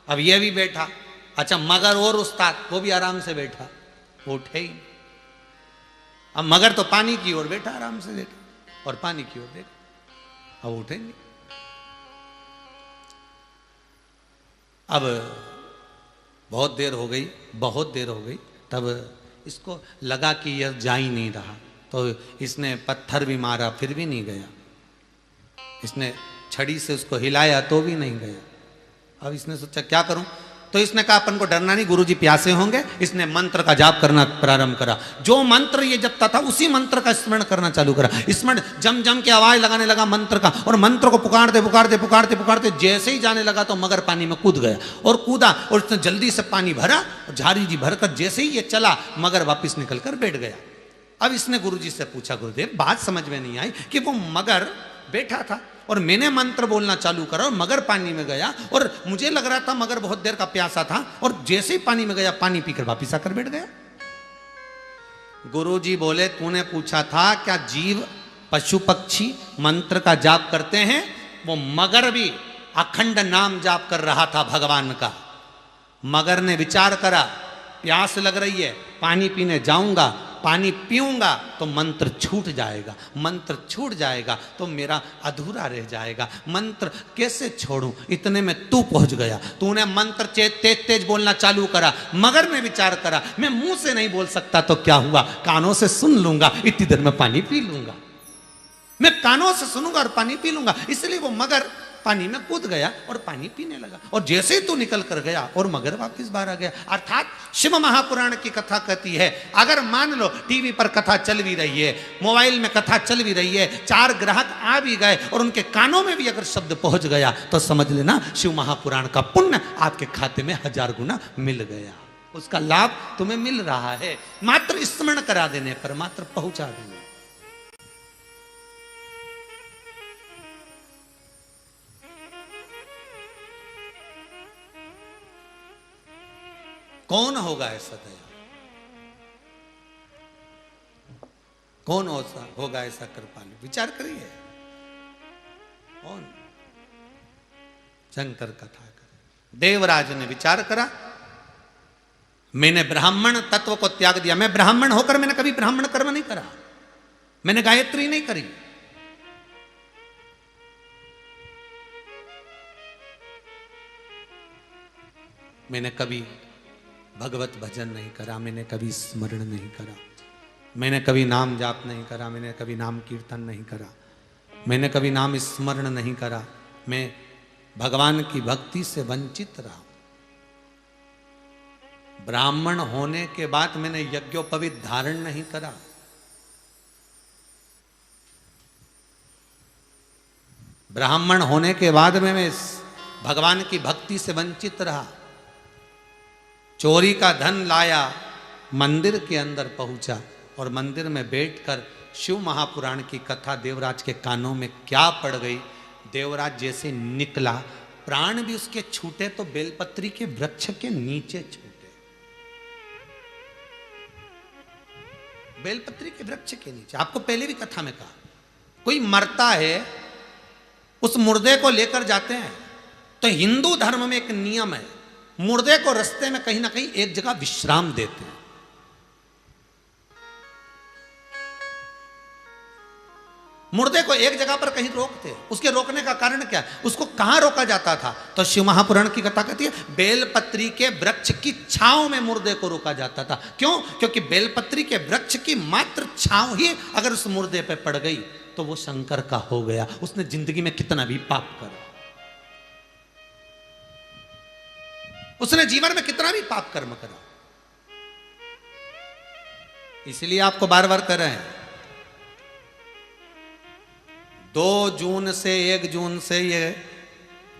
अब ये भी बैठा। अच्छा, मगर और उस्ताद वो भी आराम से बैठा, वो उठे ही। अब मगर तो पानी की ओर बैठा, आराम से बैठा और पानी की ओर देखा, अब उठे नहीं। अब बहुत देर हो गई, बहुत देर हो गई। तब इसको लगा कि यह जा ही नहीं रहा, तो इसने पत्थर भी मारा फिर भी नहीं गया। इसने छड़ी से उसको हिलाया तो भी नहीं गया। अब इसने सोचा क्या करूं, तो इसने कहा अपन को डरना नहीं, गुरुजी प्यासे होंगे। इसने मंत्र का जाप करना प्रारंभ करा। जो मंत्र ये जपता था उसी मंत्र का स्मरण करना चालू करा। स्मरण जम जम के आवाज लगाने लगा मंत्र का, और मंत्र को पुकारते पुकारते पुकारते पुकारते जैसे ही जाने लगा तो मगर पानी में कूद गया और कूदा, और उसने जल्दी से पानी भरा और झारी जी भरकर जैसे ही ये चला मगर वापिस निकल कर बैठ गया। अब इसने गुरुजी से पूछा, गुरुदेव बात समझ में नहीं आई कि वो मगर बैठा था और मैंने मंत्र बोलना चालू करा और मगर पानी में गया, और मुझे लग रहा था मगर बहुत देर का प्यासा था, और जैसे ही पानी में गया पानी पीकर वापिस आकर बैठ गया। गुरुजी बोले, तूने पूछा था क्या जीव पशु पक्षी मंत्र का जाप करते हैं? वो मगर भी अखंड नाम जाप कर रहा था भगवान का। मगर ने विचार करा, प्यास लग रही है, पानी पीने जाऊंगा, पानी पीऊंगा तो मंत्र छूट जाएगा, मंत्र छूट जाएगा तो मेरा अधूरा रह जाएगा, मंत्र कैसे छोड़ूं? इतने में तू पहुंच गया। तूने मंत्र तेज तेज बोलना चालू करा। मगर ने विचार करा, मैं मुंह से नहीं बोल सकता तो क्या हुआ, कानों से सुन लूंगा, इतनी देर में पानी पी लूंगा। मैं कानों से सुनूंगा और पानी पी लूंगा। इसलिए वो मगर पानी में कूद गया और पानी पीने लगा, और जैसे ही तू निकल कर गया और मगर वापस बाहर आ गया। अर्थात शिव महापुराण की कथा कहती है, अगर मान लो टीवी पर कथा चल भी रही है, मोबाइल में कथा चल भी रही है, 4 ग्राहक आ भी गए और उनके कानों में भी अगर शब्द पहुंच गया तो समझ लेना शिव महापुराण का पुण्य आपके खाते में 1000 गुना मिल गया। उसका लाभ तुम्हें मिल रहा है, मात्र स्मरण करा देने पर, मात्र पहुंचा देने। कौन होगा ऐसा दया? कौन होगा ऐसा कृपालु? विचार करिए, कौन? शंकर कथा करे। देवराज ने विचार करा, मैंने ब्राह्मण तत्व को त्याग दिया। मैं ब्राह्मण होकर मैंने कभी ब्राह्मण कर्म नहीं करा, मैंने गायत्री नहीं करी, मैंने कभी भगवत भजन नहीं करा, मैंने कभी स्मरण नहीं करा, मैंने कभी नाम जाप नहीं करा, मैंने कभी नाम कीर्तन नहीं करा, मैंने कभी नाम स्मरण नहीं करा। मैं भगवान की भक्ति से वंचित रहा। ब्राह्मण होने के बाद मैंने यज्ञोपवीत धारण नहीं करा। ब्राह्मण होने के बाद में मैं भगवान की भक्ति से वंचित रहा। चोरी का धन लाया, मंदिर के अंदर पहुंचा और मंदिर में बैठकर शिव महापुराण की कथा देवराज के कानों में क्या पड़ गई। देवराज जैसे निकला, प्राण भी उसके छूटे तो बेलपत्री के वृक्ष के नीचे छूटे। बेलपत्री के वृक्ष के नीचे। आपको पहले भी कथा में कहा, कोई मरता है, उस मुर्दे को लेकर जाते हैं तो हिंदू धर्म में एक नियम है, मुर्दे को रास्ते में कहीं ना कहीं एक जगह विश्राम देते हैं। मुर्दे को एक जगह पर कहीं रोकते हैं। उसके रोकने का कारण क्या है? उसको कहां रोका जाता था? तो शिव महापुराण की कथा कहती है बेलपत्री के वृक्ष की छांव में मुर्दे को रोका जाता था। क्यों? क्योंकि बेलपत्री के वृक्ष की मात्र छांव ही अगर उस मुर्दे पे पड़ गई तो वो शंकर का हो गया। उसने जिंदगी में कितना भी पाप करा, उसने जीवन में कितना भी पाप कर्म करा। इसलिए आपको बार बार कर रहे हैं, 2 जून से 1 जून से ये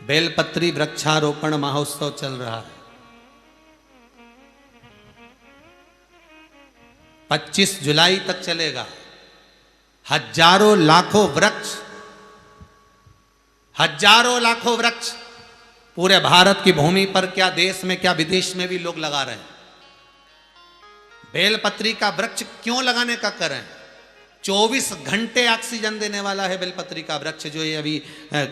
बेलपत्री वृक्षारोपण महोत्सव चल रहा है। 25 जुलाई तक चलेगा। हजारों लाखों वृक्ष पूरे भारत की भूमि पर, क्या देश में क्या विदेश में भी लोग लगा रहे हैं। बेलपत्री का वृक्ष क्यों लगाने का कर रहे हैं? 24 घंटे ऑक्सीजन देने वाला है बेलपत्री का वृक्ष। जो ये अभी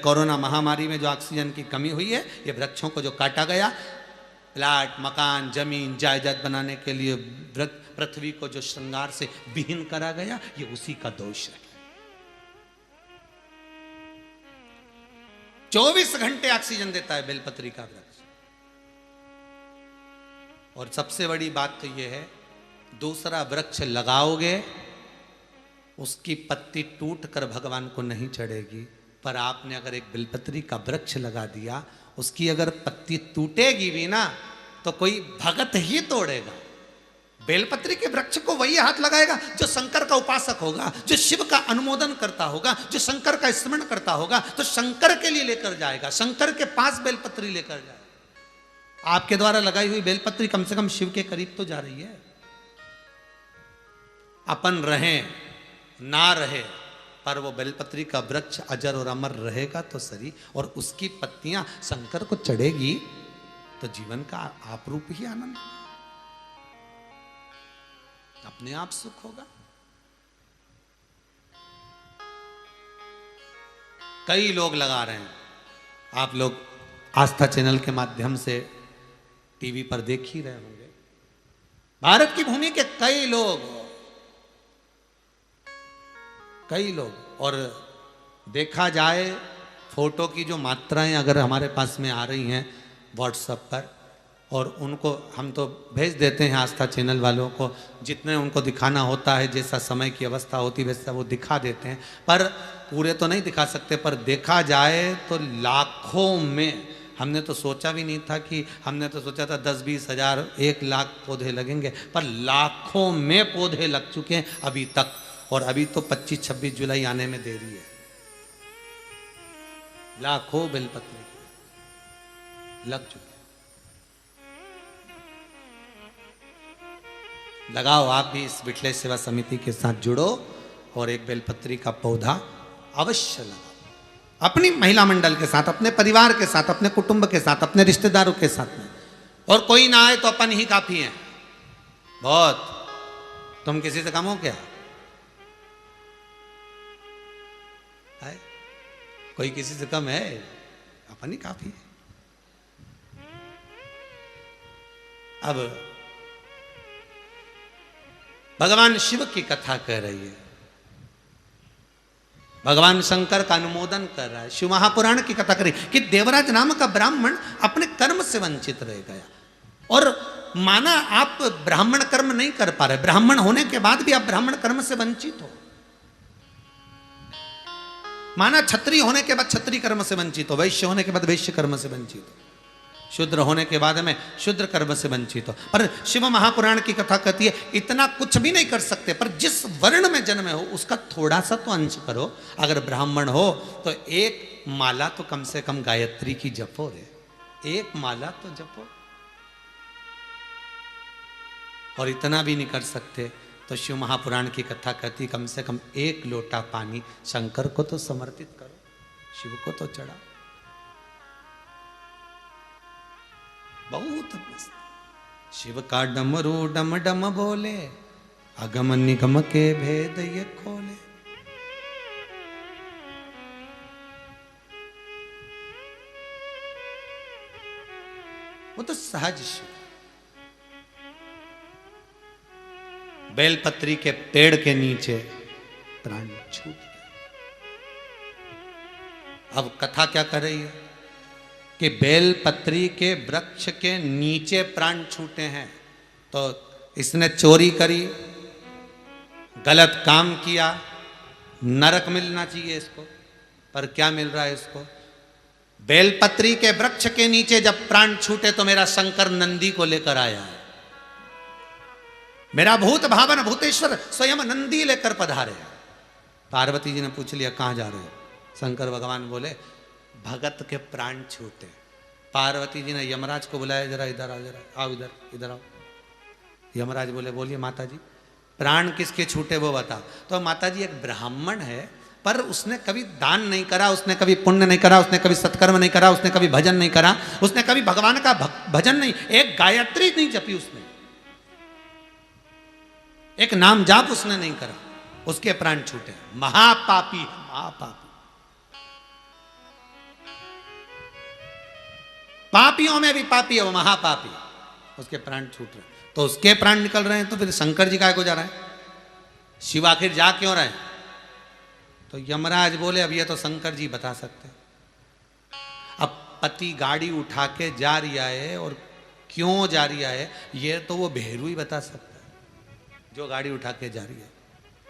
कोरोना महामारी में जो ऑक्सीजन की कमी हुई है, ये वृक्षों को जो काटा गया, प्लाट, मकान, जमीन, जायदाद बनाने के लिए पृथ्वी को जो श्रृंगार से विहीन करा गया, ये उसी का दोष है। 24 घंटे ऑक्सीजन देता है बेलपत्री का वृक्ष। और सबसे बड़ी बात तो यह है, दूसरा वृक्ष लगाओगे, उसकी पत्ती टूट कर भगवान को नहीं चढ़ेगी, पर आपने अगर एक बेलपत्री का वृक्ष लगा दिया, उसकी अगर पत्ती टूटेगी भी ना तो कोई भगत ही तोड़ेगा। बेलपत्री के वृक्ष को वही हाथ लगाएगा जो शंकर का उपासक होगा, जो शिव का अनुमोदन करता होगा, जो शंकर का स्मरण करता होगा, तो शंकर के लिए लेकर जाएगा, शंकर के पास बेलपत्री लेकर जाएगा। आपके द्वारा लगाई हुई बेलपत्री कम से कम शिव के करीब तो जा रही है। अपन रहे ना रहे, पर वो बेलपत्री का वृक्ष अजर और अमर रहेगा तो सही, और उसकी पत्तियां शंकर को चढ़ेगी तो जीवन का आपरूप ही आनंद, अपने आप सुख होगा। कई लोग लगा रहे हैं, आप लोग आस्था चैनल के माध्यम से टीवी पर देख ही रहे होंगे। भारत की भूमि के कई लोग, और देखा जाए फोटो की जो मात्राएं अगर हमारे पास में आ रही हैं व्हाट्सएप पर, और उनको हम तो भेज देते हैं आस्था चैनल वालों को, जितने उनको दिखाना होता है, जैसा समय की अवस्था होती है वैसा वो दिखा देते हैं, पर पूरे तो नहीं दिखा सकते। पर देखा जाए तो लाखों में, हमने तो सोचा भी नहीं था कि, हमने तो सोचा था 10-20 हज़ार 1 लाख पौधे लगेंगे, पर लाखों में पौधे लग चुके हैं अभी तक। और अभी तो 25-26 जुलाई आने में देरी है। लाखों बेलपत्री लग चुके। लगाओ, आप भी इस विठलेश सेवा समिति के साथ जुड़ो और एक बेलपत्री का पौधा अवश्य लगाओ, अपनी महिला मंडल के साथ, अपने परिवार के साथ, अपने कुटुंब के साथ, अपने रिश्तेदारों के साथ में। और कोई ना आए तो अपन ही काफी हैं। बहुत, तुम किसी से कम हो क्या? है? कोई किसी से कम है? अपन ही काफी है। अब भगवान शिव की कथा कह रही है, भगवान शंकर का अनुमोदन कर रहा है, शिव महापुराण की कथा कर रही है कि देवराज नाम का ब्राह्मण अपने कर्म से वंचित रह गया। और माना आप ब्राह्मण कर्म नहीं कर पा रहे, ब्राह्मण होने के बाद भी आप ब्राह्मण कर्म से वंचित हो। माना क्षत्रिय होने के बाद क्षत्रिय कर्म से वंचित हो, वैश्य होने के बाद वैश्य कर्म से वंचित हो, शूद्र होने के बाद में शूद्र कर्म से वंचित हो। पर शिव महापुराण की कथा कहती है इतना कुछ भी नहीं कर सकते, पर जिस वर्ण में जन्मे हो उसका थोड़ा सा तो अंश करो। अगर ब्राह्मण हो तो एक माला तो कम से कम गायत्री की जपो रे, एक माला तो जपो। और इतना भी नहीं कर सकते तो शिव महापुराण की कथा कहती कम से कम 1 लोटा पानी शंकर को तो समर्पित करो, शिव को तो चढ़ा। बहुत मस्त। शिव का डमरू डम डम बोले, अगम निगम के भेद ये खोले। वो तो सहज शिव। बेलपत्री के पेड़ के नीचे प्राण छूट गए। अब कथा क्या कर रही है कि बेलपत्री के वृक्ष के नीचे प्राण छूटे हैं। तो इसने चोरी करी, गलत काम किया, नरक मिलना चाहिए इसको, पर क्या मिल रहा है इसको? बेलपत्री के वृक्ष के नीचे जब प्राण छूटे तो मेरा शंकर नंदी को लेकर आया है। मेरा भूत भावन भूतेश्वर स्वयं नंदी लेकर पधारे। पार्वती जी ने पूछ लिया कहां जा रहे हो? शंकर भगवान बोले भगत के प्राण छूटे। पार्वती जी ने यमराज को बुलाया, जरा इधर आओ, जरा आओ, इधर इधर आओ। यमराज बोले बोलिए माता जी, प्राण किसके छूटे वो बता। तो माता जी एक ब्राह्मण है, पर उसने कभी दान नहीं करा, उसने कभी पुण्य नहीं करा, उसने कभी सत्कर्म नहीं करा, उसने कभी भजन नहीं करा, उसने कभी भगवान का भजन नहीं, एक गायत्री नहीं जपी उसने, एक नाम जाप उसने नहीं करा, उसके प्राण छूटे। महापापी, महापापी। पापियों में भी पापी है वो, महापापी। उसके प्राण छूट रहे, तो उसके प्राण निकल रहे हैं तो फिर शंकर जी काय को जा रहा है? शिव आखिर जा क्यों रहे हैं? तो यमराज बोले अब ये तो शंकर जी बता सकते हैं। अब पति गाड़ी उठा के जा रिया है और क्यों जा रिया है ये तो वो भेरू ही बता सकता है जो गाड़ी उठा के जा रही है।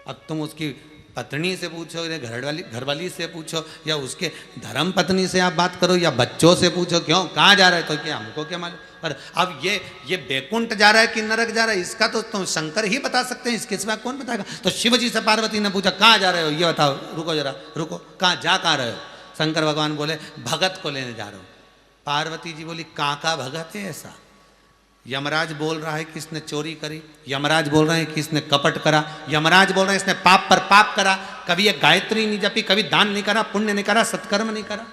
अब तुम उसकी पत्नी से पूछो या घरवाली से पूछो या उसके धर्म पत्नी से आप बात करो या बच्चों से पूछो क्यों कहाँ जा रहा है, तो क्या हमको क्या मालूम। पर अब ये बैकुंठ जा रहा है कि नरक जा रहा है इसका तो तुम शंकर ही बता सकते हैं, इसके सिवा कौन बताएगा। तो शिव जी से पार्वती ने पूछा कहाँ जा रहे हो ये बताओ, रुको जरा रुको, कहाँ रहे हो? शंकर भगवान बोले भगत को लेने जा रहा हूँ। पार्वती जी बोली कहाँ का भगत है ऐसा? यमराज बोल रहा है कि इसने चोरी करी, यमराज बोल रहे हैं कि इसने कपट करा, यमराज बोल रहे हैं इसने पाप पर पाप करा, कभी एक गायत्री नहीं जपी, कभी दान नहीं करा, पुण्य नहीं करा, सत्कर्म नहीं करा।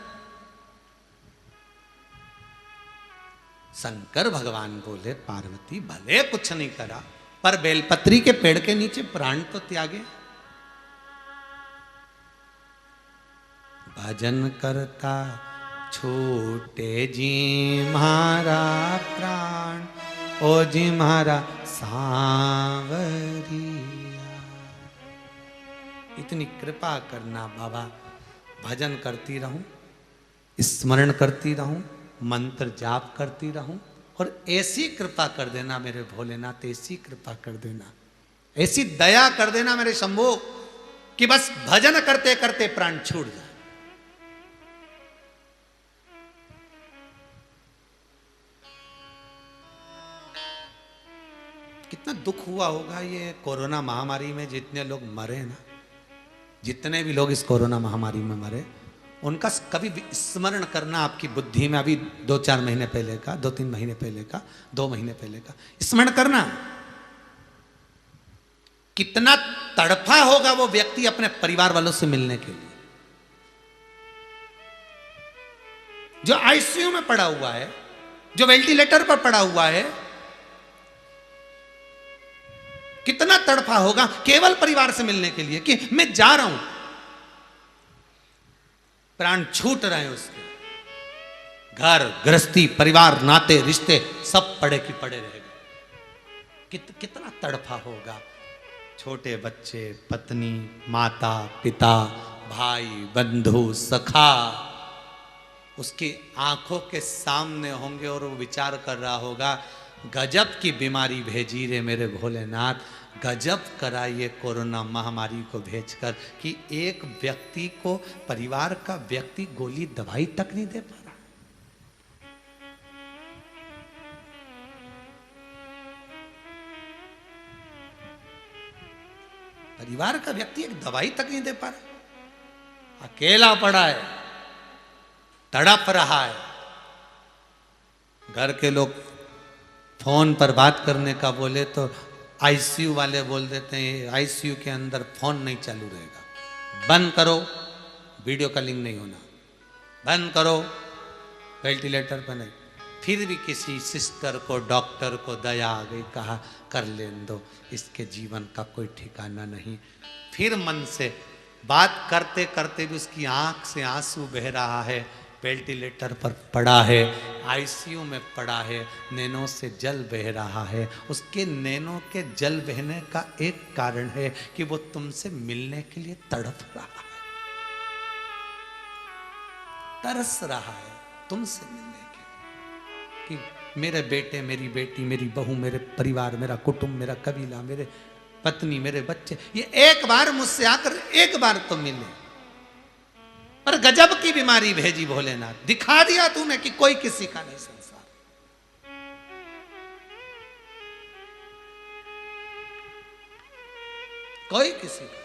शंकर भगवान बोले पार्वती भले कुछ नहीं करा पर बेलपत्री के पेड़ के नीचे प्राण तो त्यागे। भजन करता छूटे जी म्हारा प्राण, ओ जी म्हारा सांवरिया। इतनी कृपा करना बाबा, भजन करती रहूं, स्मरण करती रहूं, मंत्र जाप करती रहूं और ऐसी कृपा कर देना मेरे भोलेनाथ, ऐसी कृपा कर देना, ऐसी दया कर देना मेरे शंभो कि बस भजन करते करते प्राण छूट जाए। कितना दुख हुआ होगा ये कोरोना महामारी में, जितने लोग मरे ना, जितने भी लोग इस कोरोना महामारी में मरे उनका कभी स्मरण करना आपकी बुद्धि में, अभी 2-4 महीने पहले का, 2-3 महीने पहले का, 2 महीने पहले का स्मरण करना। कितना तड़फा होगा वो व्यक्ति अपने परिवार वालों से मिलने के लिए, जो आईसीयू में पड़ा हुआ है, जो वेंटिलेटर पर पड़ा हुआ है। कितना तड़फा होगा केवल परिवार से मिलने के लिए कि मैं जा रहा हूं, प्राण छूट रहे हैं उसके, घर गृहस्थी परिवार नाते रिश्ते सब पड़े की पड़े रह गए। कितना तड़फा होगा। छोटे बच्चे, पत्नी, माता पिता, भाई बंधु सखा उसकी आंखों के सामने होंगे और वो विचार कर रहा होगा गजब की बीमारी भेजी रे मेरे भोलेनाथ, गजब करा ये कोरोना महामारी को भेजकर कि एक व्यक्ति को, परिवार का व्यक्ति गोली दवाई तक नहीं दे पा रहा। परिवार का व्यक्ति एक दवाई तक नहीं दे पा रहा, अकेला पड़ा है, तड़प रहा है। घर के लोग फोन पर बात करने का बोले तो आईसीयू वाले बोल देते हैं आईसीयू के अंदर फोन नहीं चालू रहेगा, बंद करो, वीडियो कॉलिंग नहीं होना, बंद करो, वेंटिलेटर पर नहीं। फिर भी किसी सिस्टर को डॉक्टर को दया आ गई, कहा कर लेने दो, इसके जीवन का कोई ठिकाना नहीं। फिर मन से बात करते करते भी उसकी आंख से आंसू बह रहा है, वेंटिलेटर पर पड़ा है, आईसीयू में पड़ा है, नैनों से जल बह रहा है। उसके नैनों के जल बहने का एक कारण है कि वो तुमसे मिलने के लिए तड़प रहा है, तरस रहा है तुमसे मिलने के लिए, कि मेरे बेटे, मेरी बेटी, मेरी बहू, मेरे परिवार, मेरा कुटुंब, मेरा कबीला, मेरे पत्नी, मेरे बच्चे, ये एक बार मुझसे आकर एक बार तो मिले। पर गजब की बीमारी भेजी भोलेनाथ, दिखा दिया तूने कि कोई किसी का नहीं संसार, कोई किसी का।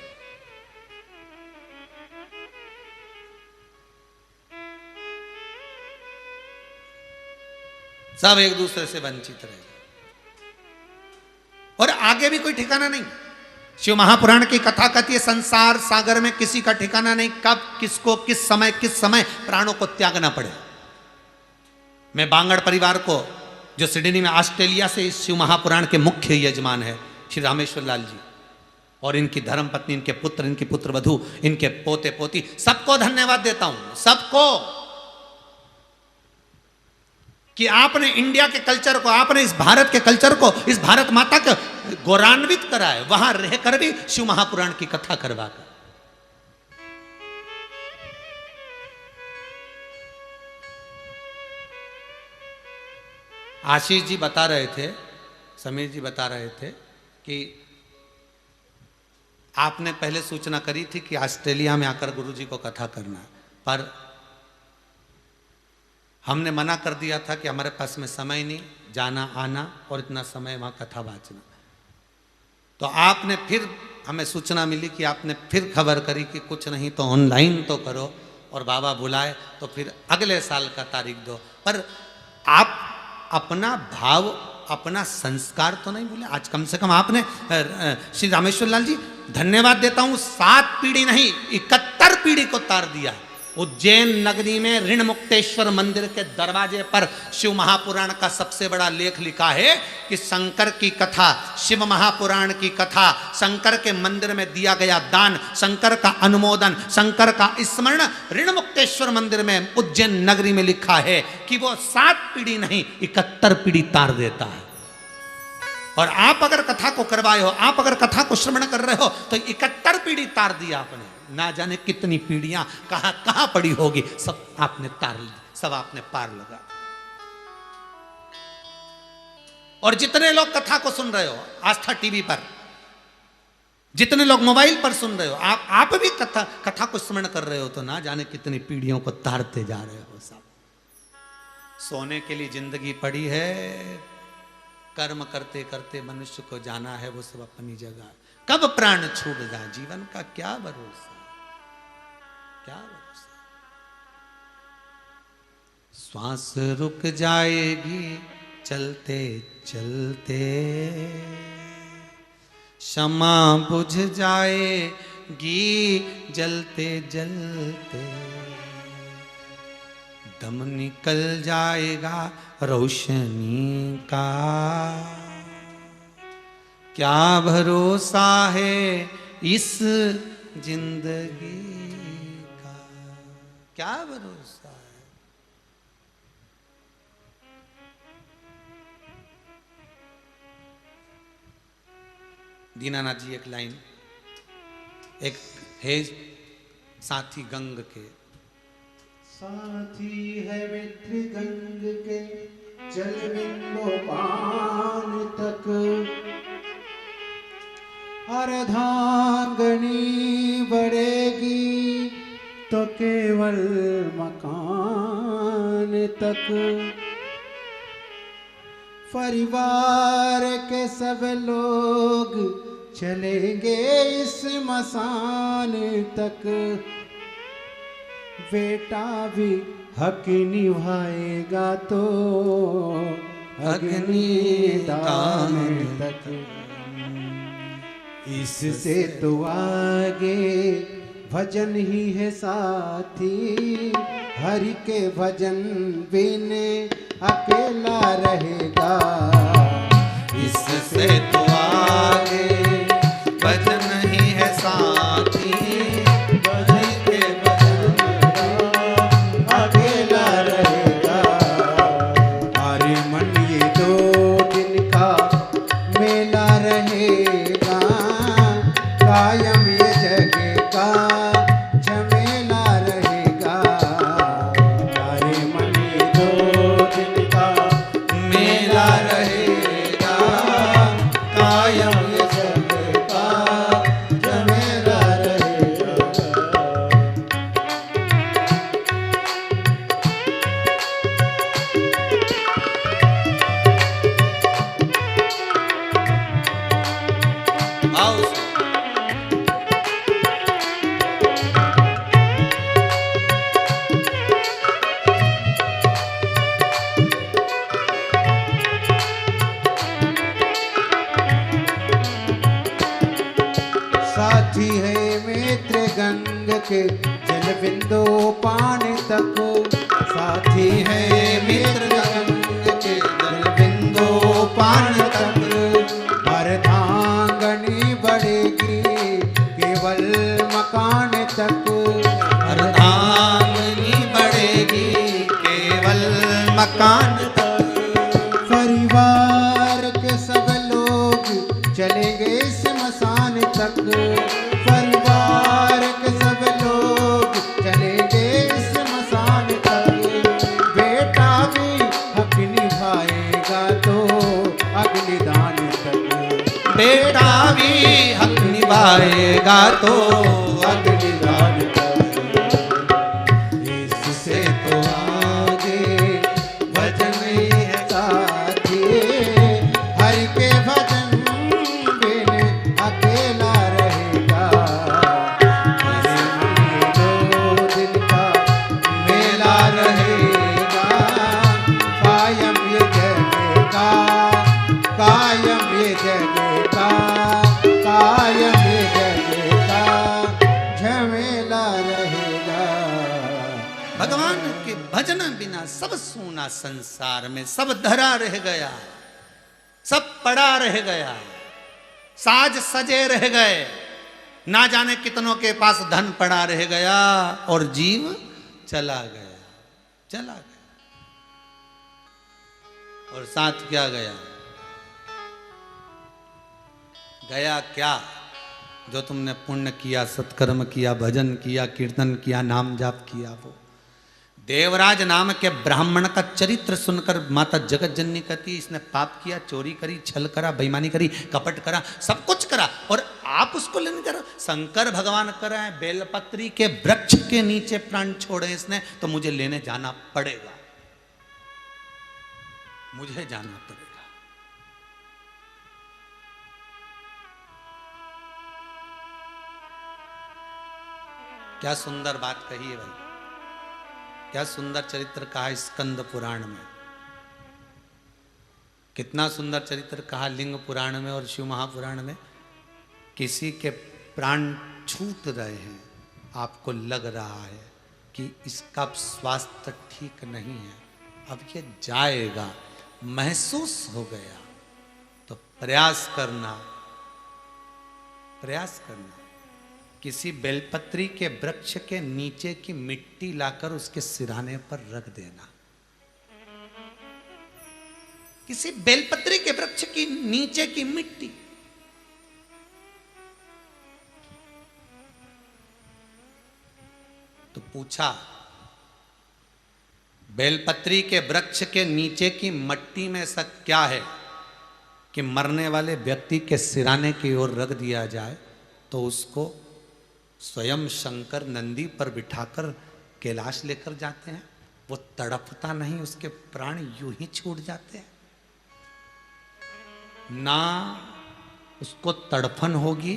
सब एक दूसरे से वंचित रहे और आगे भी कोई ठिकाना नहीं। शिव महापुराण की कथा कहती है संसार सागर में किसी का ठिकाना नहीं, कब किसको किस समय प्राणों को त्यागना पड़े। मैं बांगड़ परिवार को, जो सिडनी में ऑस्ट्रेलिया से इस शिव महापुराण के मुख्य यजमान है श्री रामेश्वर लाल जी, और इनकी धर्म पत्नी, इनके पुत्र, इनकी पुत्र वधू, इनके पोते पोती, सबको धन्यवाद देता हूं, सबको, कि आपने इंडिया के कल्चर को, आपने इस भारत के कल्चर को, इस भारत माता को गौरवान्वित करा है, वहां रहकर भी शिव महापुराण की कथा करवाकर। आशीष जी बता रहे थे, समीर जी बता रहे थे कि आपने पहले सूचना करी थी कि ऑस्ट्रेलिया में आकर गुरुजी को कथा करना, पर हमने मना कर दिया था कि हमारे पास में समय नहीं, जाना आना और इतना समय वहाँ कथा वाचना। तो आपने फिर, हमें सूचना मिली कि आपने फिर खबर करी कि कुछ नहीं तो ऑनलाइन तो करो, और बाबा बुलाए तो फिर अगले साल का तारीख दो। पर आप अपना भाव, अपना संस्कार तो नहीं भूले। आज कम से कम आपने, श्री रामेश्वर लाल जी धन्यवाद देता हूँ, 7 पीढ़ी नहीं 71 पीढ़ी को तार दिया। उज्जैन नगरी में ऋण मुक्तेश्वर मंदिर के दरवाजे पर शिव महापुराण का सबसे बड़ा लेख लिखा है कि शंकर की कथा, शिव महापुराण की कथा, शंकर के मंदिर में दिया गया दान, शंकर का अनुमोदन, शंकर का स्मरण ऋण मुक्तेश्वर मंदिर में उज्जैन नगरी में लिखा है कि वो 7 पीढ़ी नहीं 71 पीढ़ी तार देता है। और आप अगर कथा को करवाए हो, आप अगर कथा को श्रवण कर रहे हो तो 71 पीढ़ी तार दिया आपने। ना जाने कितनी पीढ़ियां कहां कहां पड़ी होगी, सब आपने तार ली, सब आपने पार लगा। और जितने लोग कथा को सुन रहे हो आस्था टीवी पर, जितने लोग मोबाइल पर सुन रहे हो, आप भी कथा को स्मरण कर रहे हो, तो ना जाने कितनी पीढ़ियों को तारते जा रहे हो। सब सोने के लिए जिंदगी पड़ी है, कर्म करते करते मनुष्य को जाना है वो सब अपनी जगह। कब प्राण छूट जाए, जीवन का क्या भरोसा, क्या भरोसा। श्वास रुक जाएगी चलते चलते, क्षमा बुझ जाएगी जलते जलते, दम निकल जाएगा रोशनी का, क्या भरोसा है इस जिंदगी का, क्या भरोसा है। दीनानाथ जी एक लाइन, एक है साथी गंग के, साथी है मित्र गंग के, जल बिंदु पान तक, अर्धांगनी बढ़ेगी तो केवल मकान तक, परिवार के सब लोग चलेंगे इस मसान तक, बेटा भी हक निभाएगा तो अग्नि दान तक। इससे तो आगे भजन ही है साथी, हरि के भजन बिन अकेला रहेगा। इससे तो आगे भजन ही है साथी, हरि के भजन अकेला रहेगा। अरे मन ये 2 दिन का मेला रहेगा, कायम ये जगह का झमेला रहेगा। अरे मन ये 2 दिन का मेला रहेगा, कायम ये जगह का झमेला रहेगा। आओ साथी है मित्र गंग के जल बिंदु पानी तक। साथी है मित्र गंग के जल बिंदु पानी तक। अर्धांगनी बढ़ेगी केवल मकान तक। अर्धांगिनी बढ़ेगी केवल मकान तक। परिवार के सब लोग चलेंगे स्मशान तक। परिवार के सब लोग चलेंगे स्मशान तक। बेटा भी हक निभाएगा तो अग्निदान तक। बेटा भी हक निभाएगा तो अग्निदान तक। इससे तो आगे भजन ही है साथी, हरि के भजन बिन अकेला रहेगा। अरे मन 2 दिन का मेला रहेगा, कायम ये जगह का, कायम ये जगह का, कायम ये जगह का झमेला रहेगा। भगवान के भजन बिना सब सूना संसार में, सब धरा रह गया, सब पड़ा रह गया, साज सजे रह गए, ना जाने कितनों के पास धन पड़ा रह गया और जीव चला गया, चला गया। और साथ क्या गया? गया क्या? जो तुमने पुण्य किया, सत्कर्म किया, भजन किया, कीर्तन किया, नाम जाप किया, वो देवराज नाम के ब्राह्मण का चरित्र सुनकर माता जगत जननी कहती, इसने पाप किया, चोरी करी, छल करा, बेईमानी करी, कपट करा, सब कुछ करा, और आप उसको लेने करो। शंकर भगवान कर रहे हैं, बेलपत्री के वृक्ष के नीचे प्राण छोड़े इसने, तो मुझे लेने जाना पड़ेगा, मुझे जाना पड़ेगा। क्या सुंदर बात कही है भाई, क्या सुंदर चरित्र कहा स्कंद पुराण में, कितना सुंदर चरित्र कहा लिंग पुराण में और शिव महापुराण में। किसी के प्राण छूट रहे हैं, आपको लग रहा है कि इसका स्वास्थ्य ठीक नहीं है, अब ये जाएगा, महसूस हो गया, तो प्रयास करना, प्रयास करना। किसी बेलपत्री के वृक्ष के नीचे की मिट्टी लाकर उसके सिरहाने पर रख देना। किसी बेलपत्री के वृक्ष की नीचे की मिट्टी, तो पूछा बेलपत्री के वृक्ष के नीचे की मट्टी में ऐसा क्या है कि मरने वाले व्यक्ति के सिराने की ओर रख दिया जाए तो उसको स्वयं शंकर नंदी पर बिठाकर कैलाश लेकर जाते हैं, वो तड़पता नहीं, उसके प्राण यूं ही छूट जाते हैं, ना उसको तड़फन होगी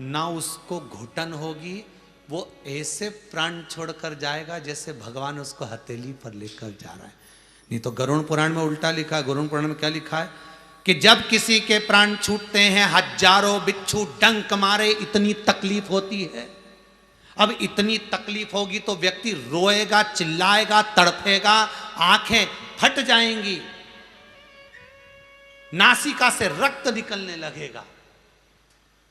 ना उसको घुटन होगी, वो ऐसे प्राण छोड़कर जाएगा जैसे भगवान उसको हथेली पर लेकर जा रहा है। नहीं तो गरुड़ पुराण में उल्टा लिखा है। गरुड़ पुराण में क्या लिखा है कि जब किसी के प्राण छूटते हैं, हजारों बिच्छू डंक मारे, इतनी तकलीफ होती है। अब इतनी तकलीफ होगी तो व्यक्ति रोएगा, चिल्लाएगा, तड़पेगा, आंखें फट जाएंगी, नासिका से रक्त निकलने लगेगा,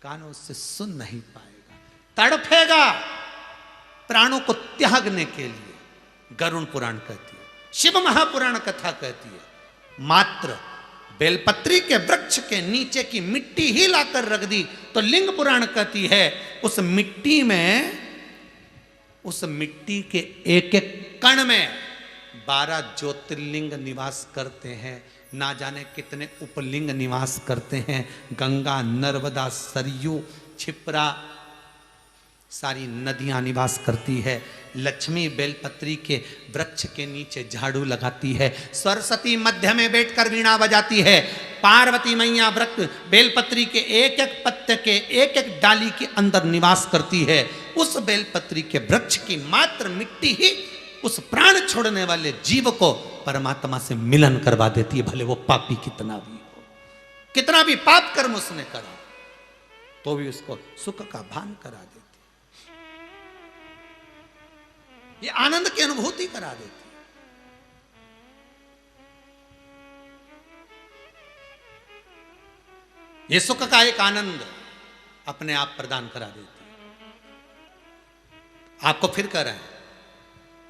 कानों से सुन नहीं पाएगा, तड़पेगा प्राणों को त्यागने के लिए। गरुड़ पुराण कहती है, शिव महापुराण कथा कहती है मात्र बेलपत्री के वृक्ष के नीचे की मिट्टी ही लाकर रख दी तो लिंग पुराण कहती है उस मिट्टी में, उस मिट्टी के एक एक कण में 12 ज्योतिर्लिंग निवास करते हैं। ना जाने कितने उपलिंग निवास करते हैं। गंगा, नर्मदा, सरयू, क्षिप्रा, सारी नदियां निवास करती है। लक्ष्मी बेलपत्री के वृक्ष के नीचे झाड़ू लगाती है। सरस्वती मध्य में बैठकर वीणा बजाती है। पार्वती मैया वृक्ष बेलपत्री के एक एक पत्ते के एक एक डाली के अंदर निवास करती है। उस बेलपत्री के वृक्ष की मात्र मिट्टी ही उस प्राण छोड़ने वाले जीव को परमात्मा से मिलन करवा देती है, भले वो पापी कितना भी हो, कितना भी पाप कर्म उसने करा तो भी उसको सुख का भान करा देती, ये आनंद की अनुभूति करा देती। ये सुख का एक आनंद अपने आप प्रदान करा देती। आपको फिर कह रहे हैं,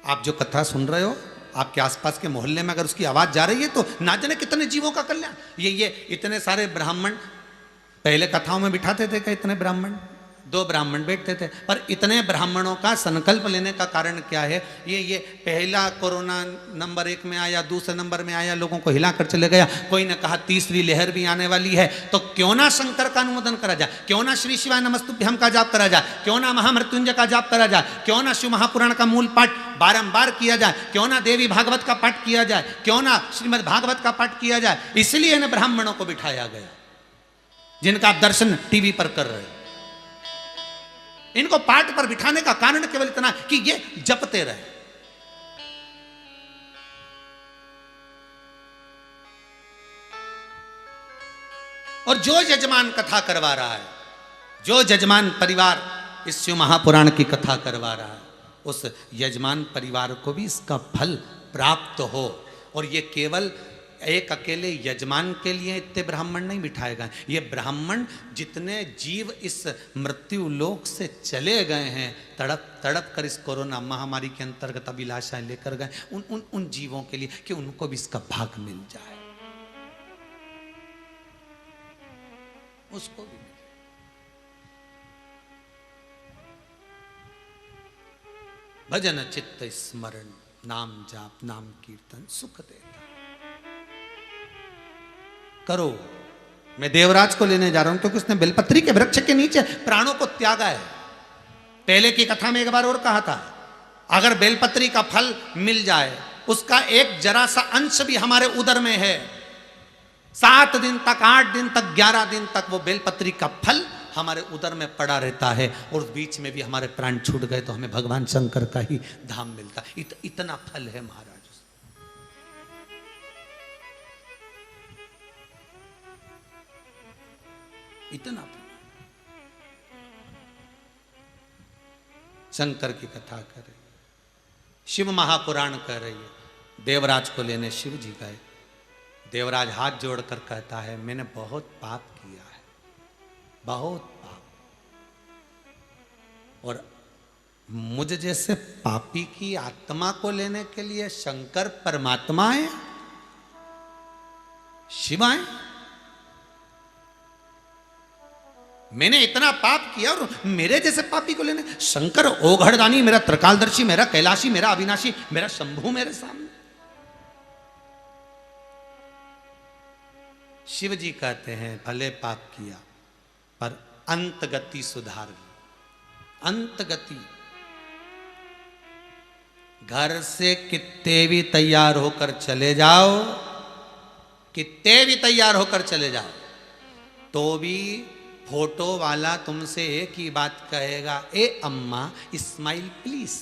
आप जो कथा सुन रहे हो, आपके आसपास के मोहल्ले में अगर उसकी आवाज जा रही है तो ना जाने कितने जीवों का कल्याण। ये इतने सारे ब्राह्मण पहले कथाओं में बिठाते थे कि इतने ब्राह्मण, 2 ब्राह्मण बैठते थे, पर इतने ब्राह्मणों का संकल्प लेने का कारण क्या है? ये पहला कोरोना नंबर 1 में आया, दूसरे नंबर में आया, लोगों को हिलाकर चले गया। कोई ने कहा तीसरी लहर भी आने वाली है, तो क्यों ना शंकर का अनुमोदन करा जाए, क्यों ना श्री शिवाय नमस्तुभ्यम का जाप करा जाए, क्यों ना महामृत्युंजय का जाप करा जाए, क्यों ना शिव महापुराण का मूल पाठ बारंबार किया जाए, क्यों ना देवी भागवत का पाठ किया जाए, क्यों ना श्रीमद् भागवत का पाठ किया जाए। इसलिए इन ब्राह्मणों को बिठाया गया जिनका आप दर्शन टीवी पर कर रहे हो। इनको पाठ पर बिठाने का कारण केवल इतना कि ये जपते रहे। और जो यजमान कथा करवा रहा है, जो यजमान परिवार इस शिव महापुराण की कथा करवा रहा है, उस यजमान परिवार को भी इसका फल प्राप्त हो। और ये केवल एक अकेले यजमान के लिए इतने ब्राह्मण नहीं बिठाए गए, ये ब्राह्मण जितने जीव इस मृत्यु लोक से चले गए हैं, तड़प तड़प कर इस कोरोना महामारी के अंतर्गत अभिलाषाएं लेकर गए, उन जीवों के लिए कि उनको भी इसका भाग मिल जाए, उसको भी मिले। भजन चित्त स्मरण, नाम जाप, नाम कीर्तन सुख देता। करो। मैं देवराज को लेने जा रहा हूं क्योंकि उसने बेलपत्री के वृक्ष के नीचे प्राणों को त्यागा है। पहले की कथा में एक बार और कहा था, अगर बेलपत्री का फल मिल जाए, उसका एक जरा सा अंश भी हमारे उदर में है, 7 दिन तक, 8 दिन तक, 11 दिन तक वो बेलपत्री का फल हमारे उदर में पड़ा रहता है, और उस बीच में भी हमारे प्राण छूट गए तो हमें भगवान शंकर का ही धाम मिलता। इतना फल है महाराज। इतना शंकर की कथा कर रही है, शिव महापुराण कह रही है। देवराज को लेने शिव जी गए। देवराज हाथ जोड़कर कहता है, मैंने बहुत पाप किया है, बहुत पाप, और मुझ जैसे पापी की आत्मा को लेने के लिए शंकर परमात्मा है, शिव आए। मैंने इतना पाप किया और मेरे जैसे पापी को लेने शंकर ओघड़दानी, मेरा त्रिकालदर्शी, मेरा कैलाशी, मेरा अविनाशी, मेरा शंभू मेरे सामने। शिव जी कहते हैं, भले पाप किया पर अंत गति सुधार ली। अंत गति, घर से कितने भी तैयार होकर चले जाओ, कितने भी तैयार होकर चले जाओ, तो भी फोटो वाला तुमसे एक ही बात कहेगा, ए अम्मा स्माइल प्लीज।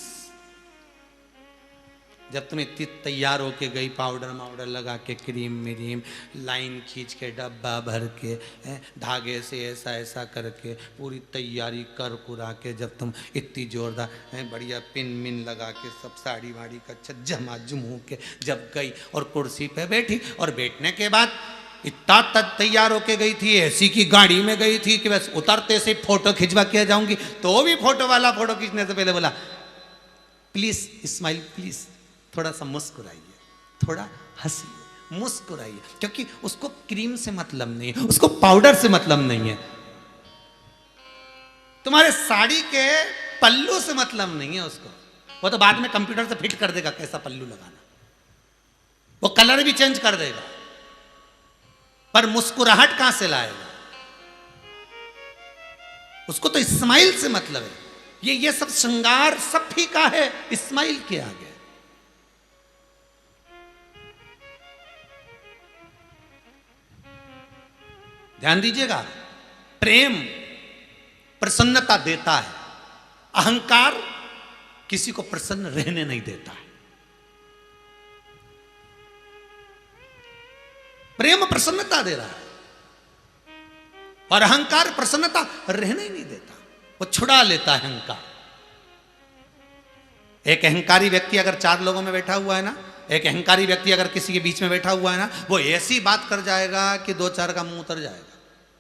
जब तुम इतनी तैयार होके गई, पाउडर माउडर लगा के, क्रीम मिरीम, लाइन खींच के, डब्बा भर के, धागे से ऐसा ऐसा करके पूरी तैयारी कर कुरा के, जब तुम इतनी जोरदार बढ़िया पिन मिन लगा के सब साड़ी वाड़ी का झमाझुम हो के जब गई और कुर्सी पे बैठी, और बैठने के बाद इतना तैयार होके गई थी, ऐसी की गाड़ी में गई थी कि बस उतरते से फोटो खिंचवा के जाऊंगी, तो भी फोटो वाला फोटो खींचने से पहले बोला प्लीज स्माइल, प्लीज थोड़ा सा मुस्कुराइए, थोड़ा हंसिए, मुस्कुराइए, क्योंकि उसको क्रीम से मतलब नहीं है, उसको पाउडर से मतलब नहीं है, तुम्हारे साड़ी के पल्लू से मतलब नहीं है उसको। वो तो बाद में कंप्यूटर से फिट कर देगा कैसा पल्लू लगाना, वो कलर भी चेंज कर देगा, पर मुस्कुराहट कहां से लाएगा? उसको तो स्माइल से मतलब है। ये सब श्रृंगार सब फीका है स्माइल के आगे। ध्यान दीजिएगा, प्रेम प्रसन्नता देता है, अहंकार किसी को प्रसन्न रहने नहीं देता है। प्रेम प्रसन्नता दे रहा है और अहंकार प्रसन्नता रहने ही नहीं देता, वो छुड़ा लेता है अहंकार। एक अहंकारी व्यक्ति अगर 4 लोगों में बैठा हुआ है ना, एक अहंकारी व्यक्ति अगर किसी के बीच में बैठा हुआ है ना, वो ऐसी बात कर जाएगा कि 2-4 का मुंह उतर जाएगा।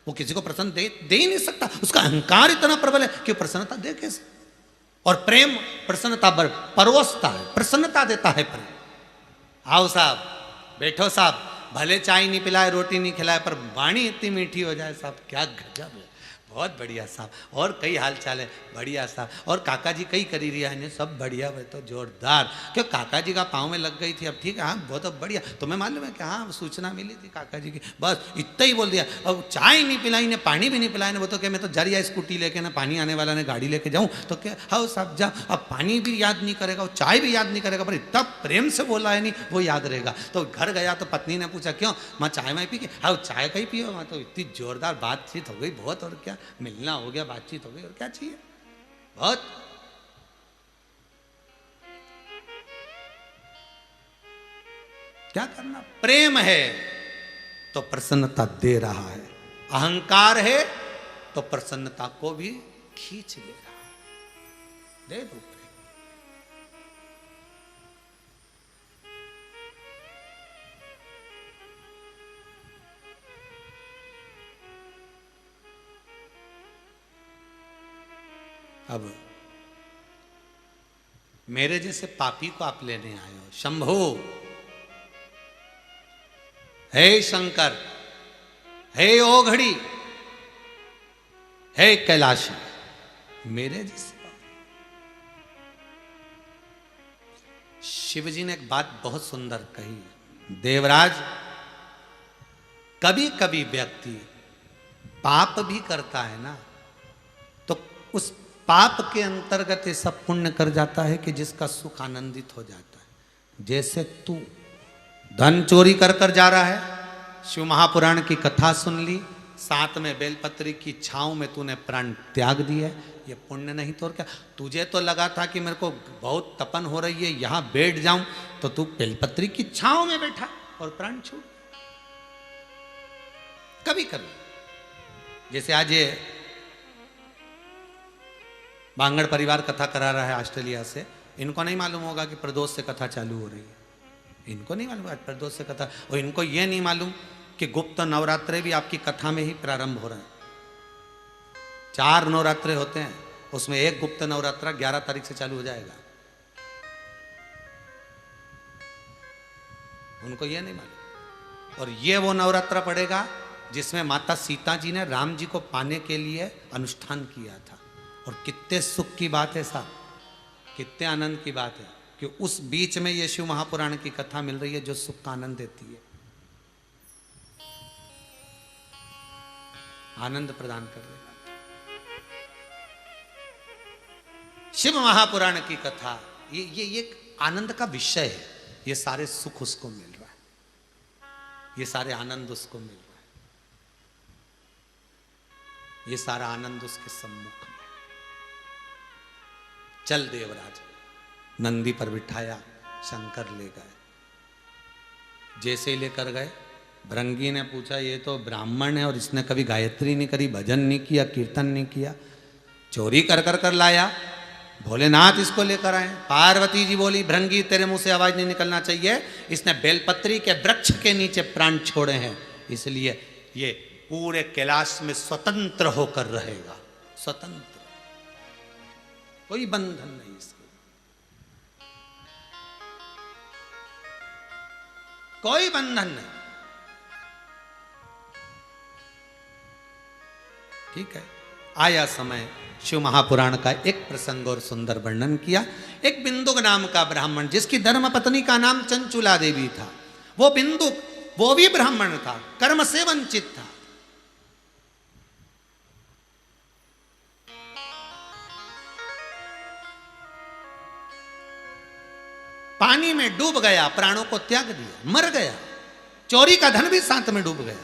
वो किसी को प्रसन्न दे ही नहीं सकता, उसका अहंकार इतना प्रबल है कि प्रसन्नता दे कैसे? और प्रेम प्रसन्नता परोसता है, प्रसन्नता देता है प्रेम। आओ साहब, बैठो साहब, भले चाय नहीं पिलाए, रोटी नहीं खिलाए, पर वाणी इतनी मीठी हो जाए साहब, क्या गजब है, बहुत बढ़िया साहब। और कई हाल चाल है, बढ़िया साहब। और काका जी कई करी रिया है, सब बढ़िया, वे तो जोरदार। क्यों काका जी का पाँव में लग गई थी, अब ठीक है, हाँ बहुत बढ़िया। तुम्हें मालूम है कि हाँ सूचना मिली थी काका जी की, बस इतना ही बोल दिया। अब चाय नहीं पिलाई ने, पानी भी नहीं पिलाए ने, वो तो क्या मैं तो जरिया स्कूटी लेके ना, पानी आने वाला ने गाड़ी लेके जाऊँ तो क्या, हाँ साहब जा। अब पानी भी याद नहीं करेगा, वो चाय भी याद नहीं करेगा, पर इतना प्रेम से बोला है नहीं, वो याद रहेगा। तो घर गया तो पत्नी ने पूछा क्यों माँ चाय में पी के, हाँ चाय का ही पियो। वहाँ तो इतनी जोरदार बातचीत हो गई बहुत, और क्या मिलना हो गया, बातचीत हो गई, और क्या चाहिए बहुत। क्या करना, प्रेम है तो प्रसन्नता दे रहा है, अहंकार है तो प्रसन्नता को भी खींच ले रहा है। दे दो प्रेम। अब मेरे जैसे पापी को आप लेने आए हो, शंभो, हे शंकर, हे ओघड़ी, हे कैलाश, मेरे जैसे। शिव जी ने एक बात बहुत सुंदर कही, देवराज, कभी कभी व्यक्ति पाप भी करता है ना, तो उस पाप के अंतर्गत ऐसा पुण्य कर जाता है कि जिसका सुख आनंदित हो जाता है। जैसे तू धन चोरी कर कर जा रहा है, शिव महापुराण की कथा सुन ली, साथ में बेलपत्री की छांव में तूने प्राण त्याग दिया, ये पुण्य नहीं तो और क्या? तुझे तो लगा था कि मेरे को बहुत तपन हो रही है, यहां बैठ जाऊं, तो तू बेलपत्री की छांव में बैठा और प्राण छोड़। कभी कभी जैसे आज ये बांगड़ परिवार कथा करा रहा है ऑस्ट्रेलिया से, इनको नहीं मालूम होगा कि प्रदोष से कथा चालू हो रही है, इनको नहीं मालूम आज प्रदोष से कथा, और इनको ये नहीं मालूम कि गुप्त नवरात्रे भी आपकी कथा में ही प्रारंभ हो रहे हैं। 4 नवरात्रे होते हैं, उसमें एक गुप्त नवरात्रा 11 तारीख से चालू हो जाएगा, उनको ये नहीं मालूम। और ये वो नवरात्रा पड़ेगा जिसमें माता सीता जी ने राम जी को पाने के लिए अनुष्ठान किया था। और कितने सुख की बात है साहब, कितने आनंद की बात है कि उस बीच में ये शिव महापुराण की कथा मिल रही है जो सुख का आनंद देती है, आनंद प्रदान कर देगा। शिव महापुराण की कथा ये आनंद का विषय है, ये सारे सुख उसको मिल रहा है, ये सारे आनंद उसको मिल रहा है, ये सारा आनंद उसके सम्मुख में। चल देवराज, नंदी पर बिठाया, शंकर ले गए। जैसे ही लेकर गए, भृंगी ने पूछा ये तो ब्राह्मण है और इसने कभी गायत्री नहीं करी, भजन नहीं किया, कीर्तन नहीं किया, चोरी कर कर कर लाया। भोलेनाथ इसको लेकर आए। पार्वती जी बोली भृंगी तेरे मुंह से आवाज नहीं निकलना चाहिए, इसने बेलपत्री के वृक्ष के नीचे प्राण छोड़े हैं, इसलिए ये पूरे कैलाश में स्वतंत्र होकर रहेगा। स्वतंत्र, कोई बंधन नहीं इसको, कोई बंधन नहीं। ठीक है, आया समय शिव महापुराण का एक प्रसंग और सुंदर वर्णन किया। एक बिंदुक नाम का ब्राह्मण, जिसकी धर्म पत्नी का नाम चंचुला देवी था, वो बिंदुक वो भी ब्राह्मण था, कर्म से वंचित था। पानी में डूब गया, प्राणों को त्याग दिया, मर गया, चोरी का धन भी साथ में डूब गया।